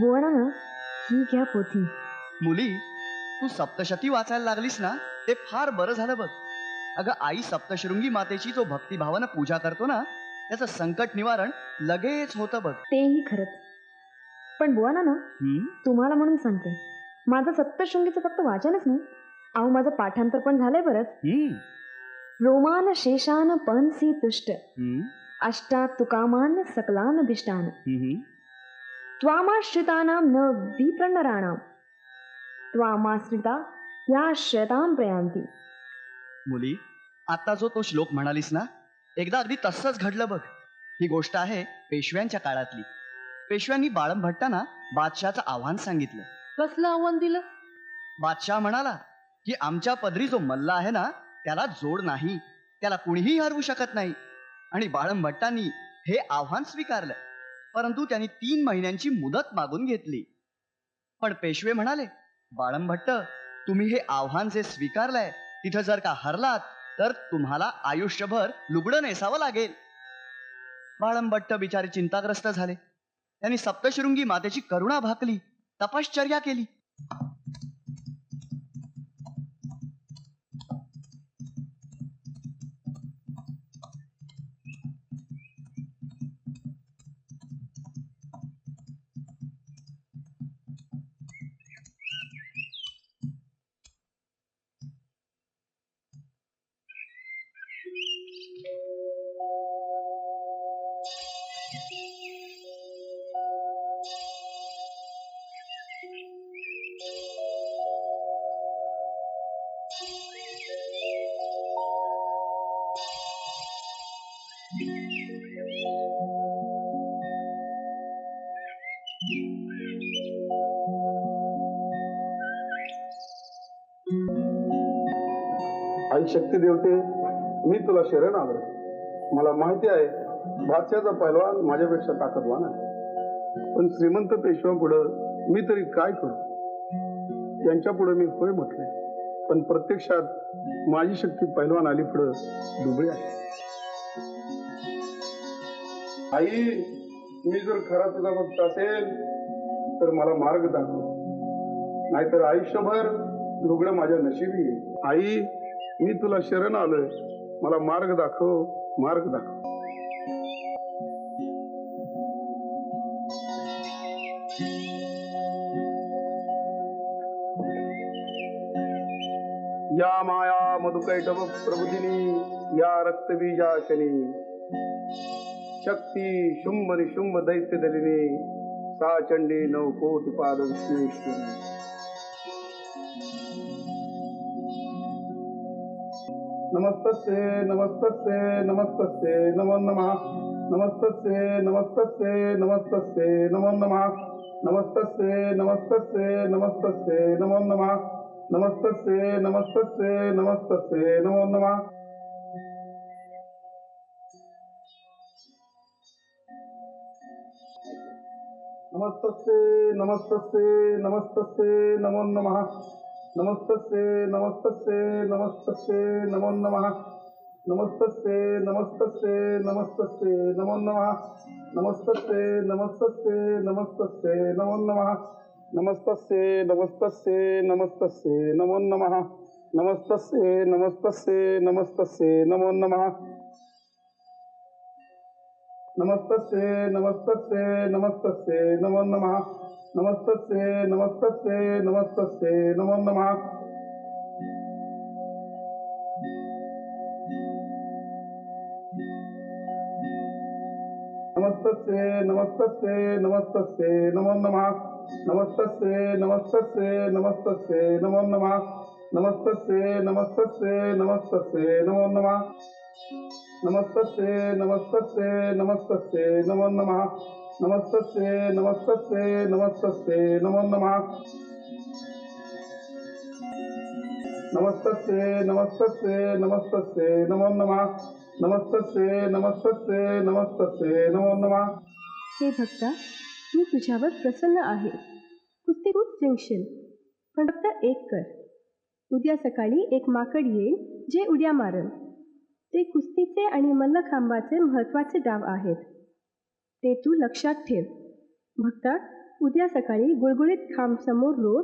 [SPEAKER 7] बोला ना ही घ्या पोथी.
[SPEAKER 12] मुली तू सप्तशती वाचायला लागलीस ना ते फार बरं झालं बघ. अगं आई सप्तशृंगी मातेची जो भक्तिभावानं पूजा करतो ना त्याचं संकट निवारण लगेच होतं बघ.
[SPEAKER 7] तेही खरंच. पण बुवा ना तुम्हाला म्हणून सांगते माझं सप्तशृंगीचं फक्त वाचनच नाही, अहो माझं पाठांतर पण झालंय बरंच. रोमान शेषान पंसी तुष्ट अष्टा तुकामान सकलान दिष्टान त्वामाश्रितानां न विप्रनराणां त्वामाश्रिता या श्रतां प्रयांती.
[SPEAKER 12] मुली आता जो तो श्लोक म्हणालीस ना एकदा अगदी तसंच घडलं बघ. ही गोष्ट आहे पेशव्यांच्या काळातली. पेशव्यांनी बाळंभट्टांना बादशहाचं आव्हान सांगितलं.
[SPEAKER 8] कसलं आव्हान दिलं?
[SPEAKER 12] बादशाह म्हणाला की आमच्या पदरी जो मल्ल आहे ना त्याला जोड नाही, त्याला कुणीही हरवू शकत नाही. आणि बाळंभट्टांनी हे आव्हान स्वीकारलं, परंतु त्यांनी 3 महिन्यांची मुदत मागून घेतली. पण पेशवे म्हणाले बाळंभट्ट तुम्ही हे आव्हान जे स्वीकारलंय तिथं जर का हरलात तर तुम्हाला आयुष्यभर लुगडं नेसावं लागेल. बाळंभट्ट बिचारे चिंताग्रस्त झाले. त्यांनी सप्तशृंगी मातेची करुणा भाकली, तपश्चर्या केली.
[SPEAKER 14] आई शक्ती देवते, मी तुला शरण आलो. मला माहिती आहे बादशाचा पैलवान माझ्यापेक्षा ताकदवान आहे, पण श्रीमंत पेशव्यांपुढं मी तरी काय करू. यांच्या पुढे मी होय म्हटले, पण प्रत्यक्षात माझी शक्ती पैलवान अली पुढं दुबळी आहे. आई मी जर खरा तुझा भक्त असेल तर मला मार्ग दाखव, नाहीतर आयुष्यभर लुगडं माझ्या नशिबी येईल. आई मी तुला शरण आलोय, मला मार्ग दाखव, मार्ग दाखव. या माया मधुकैटभ प्रबुधिनी या रक्तबीजा शनी शक्ती शुंभ निशुंभ दैत्य दलिनी सा चंडी 9 कोटी पाद विष्णुश्वरी. नमस्तस्ये नमस्तस्ये नमस्तस्ये नमो नमः. नमस्तस्ये नमस्तस्ये नमस्तस्ये नमो नमः. नमस्तस्ये नमस्तस्ये नमस्तस्ये नमो नमः. नमस्तस्ये नमस्तस्ये नमस्तस्ये नमो नमः. नमस्तस्ये नमस्तस्ये नमस्तस्ये नमो नमः. नमस्तस्ये नमस्तस्ये नमस्तस्ये नमो नमः. नमस्तस्ये नमस्तस्ये नमस्तस्ये नमो नमः. नमस्तस्ये नमस्तस्ये नमस्तस्ये नमो नमः. नमस्तस्ये नमस्तस्ये नमस्तस्ये नमो नमः. नमस्तस्ये नमस्तस्ये नमस्तस्ये नमो नमः. नमस्तस्ये नमस्तस्ये नमस्तस्ये नमो नमः. नमस्तस्ये नमस्तस्ये नमस्तस्ये नमो नमः. नमस्तस्ये नमस्तस्ये नमस्तस्ये नमो नमः. नमस्तस्ये नमस्तस्ये नमस्तस्ये नमो नमः नमस्तस्ये नमस्तस्ये नमस्तस्ये नमो नमः नमस्तस्ये नमस्तस्ये नमस्तस्ये नमो नमः नमस्तस्ये नमस्तस्ये नमस्तस्ये नमो नमः नमस्तस्ये नमस्तस्ये नमस्तस्ये नमो नमः नमस्तस्ये नमस्तस्ये नमस्तस्ये नमो नमः.
[SPEAKER 11] हे भक्ता, मी तुझ्यावर प्रसन्न आहे. कुस्ती खूप जिंकशील, पण फक्त एक कर. उद्या सकाळी एक माकड येईल जे उड्या मारल. ते कुस्तीचे आणि मल्लखांबाचे महत्वाचे डाव आहेत. ते तू लक्षात ठेव. भक्ता, उद्या सकाळी गुळगुळीत खांब समोर रोव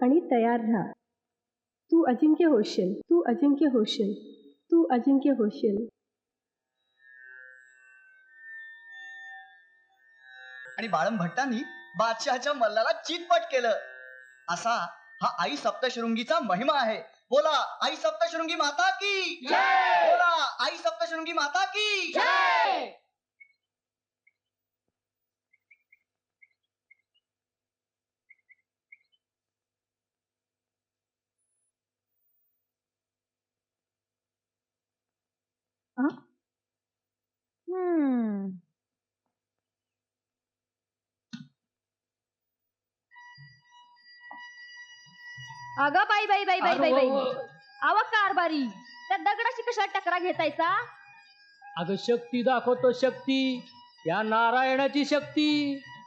[SPEAKER 11] आणि तयार राहा. तू अजिंक्य होशील, तू अजिंक्य होशील, तू अजिंक्य होशील.
[SPEAKER 12] आणि बाळम भट्टांनी बादशहाच्या मल्लाला चितपट केलं. असा हा आई सप्तशृंगीचा महिमा आहे. बोला आई सप्तशृंगी माता की जय. बोला आई सप्तशृंगी माता की जय.
[SPEAKER 7] अगं बाई बाई बाई बाई बाई बाई आवा कारभारी, त्या दगडाशी कशाला टकरा घेतायचा?
[SPEAKER 8] अगं शक्ती दाखवतो, शक्ती, या नारायणाची शक्ती.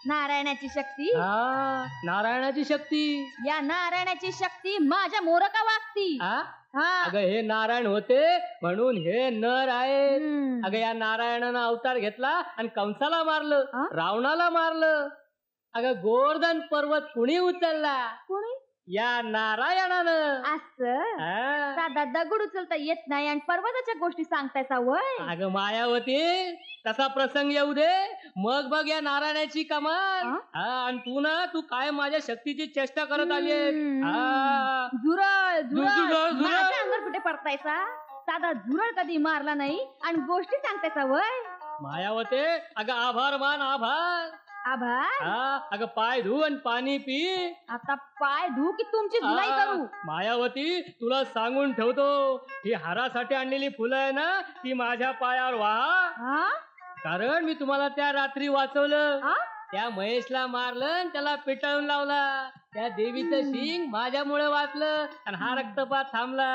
[SPEAKER 7] नारायणाची शक्ती?
[SPEAKER 8] हा, नारायणाची शक्ती.
[SPEAKER 7] या नारायणाची शक्ती माझ्या मोरका वागती.
[SPEAKER 8] अगं हे नारायण होते म्हणून हे नर आहेत. अगं या नारायणानं अवतार घेतला आणि कंसाला मारलं, रावणाला मारलं. अगं गोवर्धन पर्वत कुणी उचलला?
[SPEAKER 7] कोणी?
[SPEAKER 8] या नारायणानं.
[SPEAKER 7] असं साधा दगड उचलता येत नाही आणि पर्वताच्या गोष्टी सांगतायचा वय?
[SPEAKER 8] अगं मायावती, तसा प्रसंग येऊ दे, मग बघ या नारायणाची कमाल. आणि तू काय माझ्या शक्तीची चेष्टा करत आली.
[SPEAKER 7] झुरळ झुरळ माझ्या अंगावर कुठे पडतायचा? साधा झुरळ कधी मारला नाही आणि गोष्टी सांगतायचा वय?
[SPEAKER 8] मायावते, अगं आभार मान, आभार.
[SPEAKER 7] आभार?
[SPEAKER 8] अगं पाय धु आणि पाणी पी.
[SPEAKER 7] आता पाय धु की तुमची धुलाई करू?
[SPEAKER 8] मायावती, तुला सांगून ठेवतो, ही हारासाठी आणलेली फुलं आहे ना, ती माझ्या पायावर वाहा. कारण मी तुम्हाला त्या रात्री वाचवलं. त्या महेशला मारलं आणि त्याला पिटाळून लावला. त्या देवीचं शिंग माझ्यामुळे वाचलं आणि हा रक्तपात थांबला.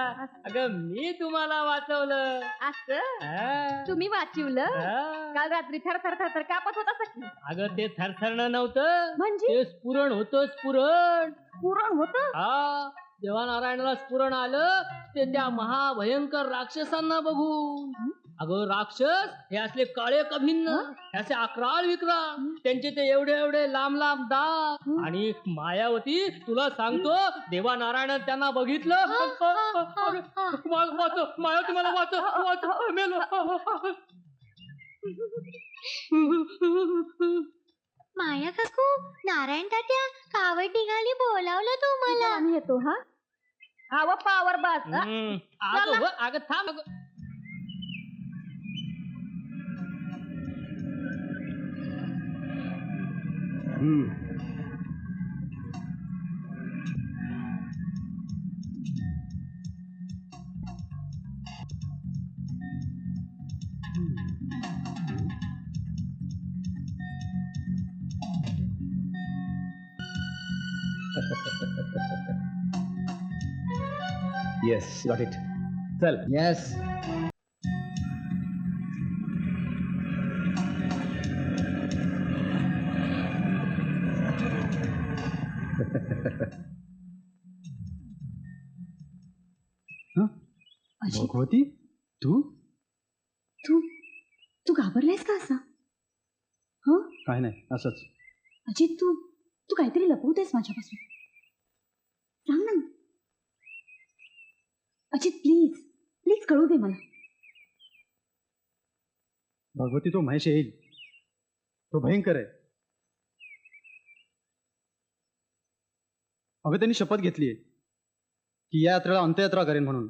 [SPEAKER 8] अगं मी तुम्हाला वाचवलं.
[SPEAKER 7] असं तुम्ही वाचवलं? काल रात्री थर थर थर थर कापत होता सखी.
[SPEAKER 8] अगं ते थरथरणं नव्हतं,
[SPEAKER 7] म्हणजे
[SPEAKER 8] ते स्फुरण होतं. स्फुरण
[SPEAKER 7] पुरण होत?
[SPEAKER 8] हा, देवा नारायणाला स्फुरण आलं ते त्या महाभयंकर राक्षसांना बघून. अगं राक्षस हे असले काळे कभिन्न, हे असे अकराळ विक्राळ, त्यांचे ते एवढे एवढे लांब लांब दात. आणि मायावती, तुला सांगतो, देवा नारायण त्यांना बघितलं. मायावती मला वाच मेलो.
[SPEAKER 9] माया काकू, नारायण तात्या कावड निघाली, बोलावलं तुम्हाला.
[SPEAKER 7] आम्ही येतो. हा आव पावर बाज.
[SPEAKER 8] अगं थांब.
[SPEAKER 2] Yes, got it. चल.
[SPEAKER 1] येस.
[SPEAKER 5] भगवती, तू
[SPEAKER 7] तू तू घाबरलायस का असा?
[SPEAKER 5] काय नाही, असंच.
[SPEAKER 7] अजित, तू तू काहीतरी लपवतेस माझ्यापासून. सांग ना अजित, प्लीज प्लीज कळू दे मला.
[SPEAKER 5] भगवती, तो महेश येईल. तो भयंकर आहे. अगं त्यांनी शपथ घेतलीये की या यात्रेला अंत्ययात्रा करेन म्हणून.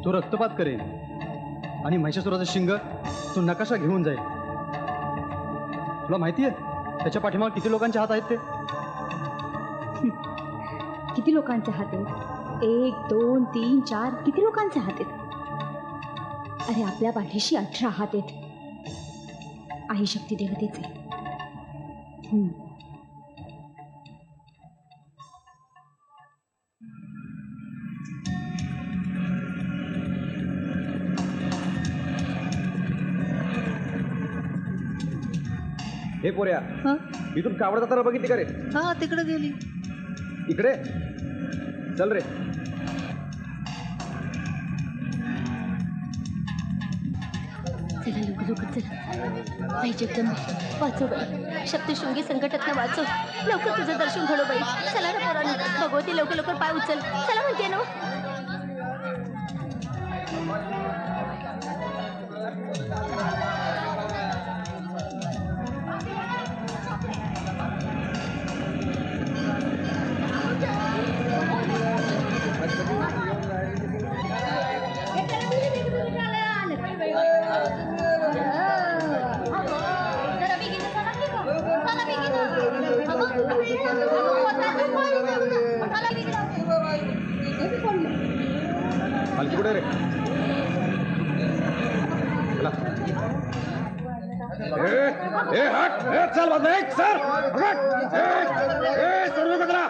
[SPEAKER 5] तो रक्तपात करेन आणि महिषासुराचं शिंग तो नकाशा घेऊन जाईल. तुला माहितीये
[SPEAKER 12] त्याच्या पाठीमागे किती लोकांचे हात आहेत ते?
[SPEAKER 7] किती लोकांचे हात आहेत? 1 2 3 4 किती लोकांचे हात आहेत? अरे आपल्या पाठीशी 18 हात आहेत. आई शक्ती देवतेचे.
[SPEAKER 2] हे पोऱ्या, इथून कावड जाताना बघितली का रे?
[SPEAKER 5] हा तिकडे गेली.
[SPEAKER 2] इकडे चल रे.
[SPEAKER 9] चला लवकर लवकर चला. बाई जगदंबे वाचव बाई, सप्तशृंगी संकटातनं वाचव. लवकर तुझं दर्शन घडव बाई. चला ना पोरांनो, भगवती लवकर लवकर पाय उचल. चला म्हणते ना.
[SPEAKER 2] हलकी कुठे रे? चल बाजूला, सर सोडू नका त्याला.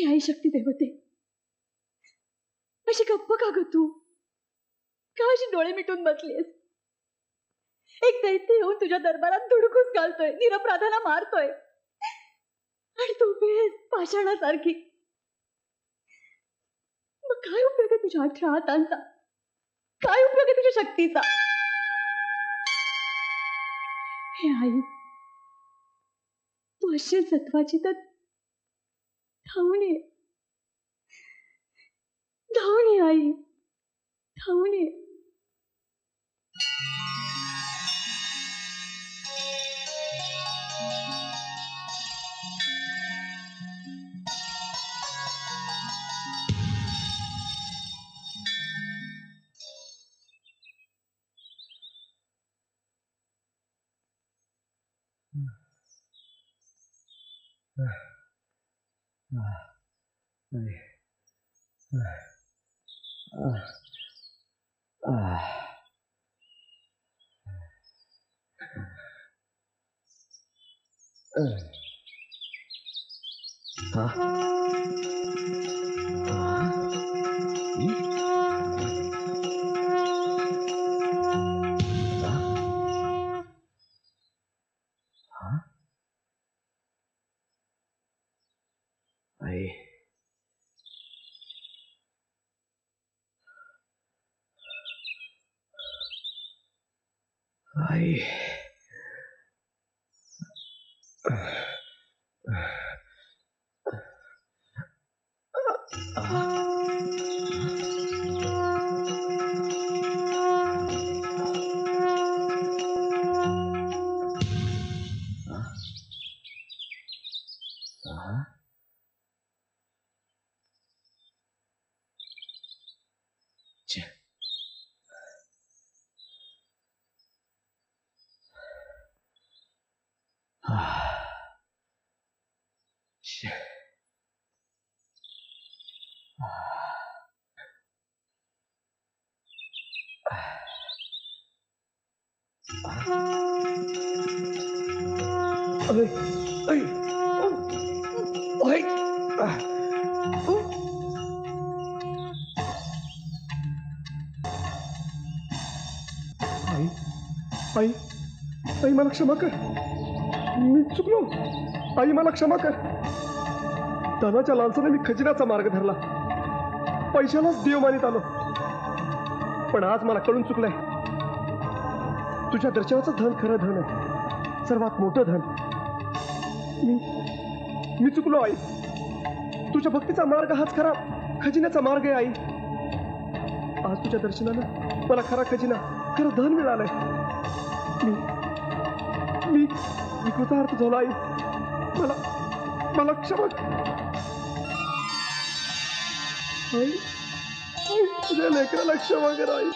[SPEAKER 7] आई शक्ती देवते, अशी गप्प का ग तू? का अशी डोळे मिटून बसलीस? एक दैत्य येऊन तुझ्या दरबारात धुडकूस घालतोय, निरपराधाला मारतोय, आणि तू बेस पाषाणासारखी. मग काय उपयोग आहे तुझ्या 18 हातांचा? काय उपयोग आहे तुझ्या शक्तीचा? हे आई, तू अशी सत्वाची तर धावून ये, धावून ये आई, धावून ये.
[SPEAKER 6] आई आई
[SPEAKER 2] आई आई मला क्षमा कर, मी चुकलो. आई मला क्षमा कर. धनाच्या लालसाने मी खजिन्याचा मार्ग धरला, पैशालाच देव मानित आलो. पण आज मला कळून चुकलंय, तुझ्या दर्शनाचं धन खरं धन आहे, सर्वात मोठं धन. मी चुकलो आई. तुझ्या भक्तीचा मार्ग हाच खरा खजिन्याचा मार्ग आहे आई. आज तुझ्या दर्शनानं मला खरा खजिना, खरं धन मिळालंय. मी कृतार्थ झालो आई. मला क्षमा आई. तुझ्या लेकराला क्षमा कर आई.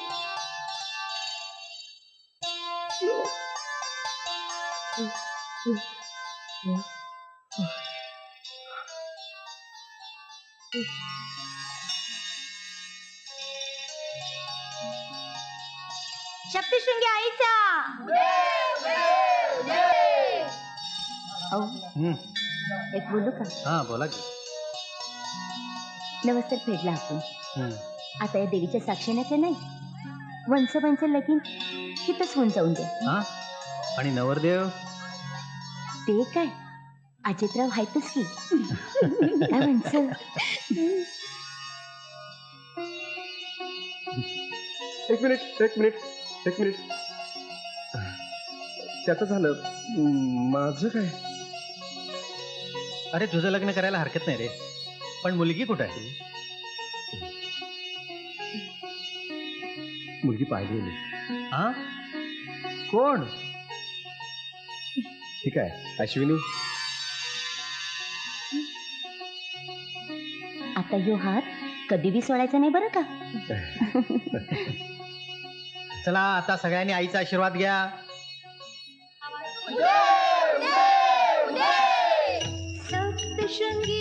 [SPEAKER 9] सप्तशृंगी आईचा एक बोलू का?
[SPEAKER 5] हा बोला की.
[SPEAKER 9] नमस्कार फेडला आपण. आता या देवीच्या साक्षीने का नाही, वंच लगीन तिथंच होऊन जाऊन द्या.
[SPEAKER 5] आणि नवरदेव
[SPEAKER 9] ते काय अजितराव आहेतच की. वंच
[SPEAKER 2] एक मिनिट. त्याचं झालं, माझं काय?
[SPEAKER 5] अरे तुझं लग्न करायला हरकत नाही रे, पण मुलगी कुठं आहे?
[SPEAKER 2] मुलगी पाहिली.
[SPEAKER 5] हा कोण?
[SPEAKER 2] ठीक आहे, अश्विनी.
[SPEAKER 9] आता यो हात कधी बी सोडायचा नाही बरं का.
[SPEAKER 5] चला आता सगळ्यांनी आईचा आशीर्वाद घ्या.
[SPEAKER 9] सप्तशृंगी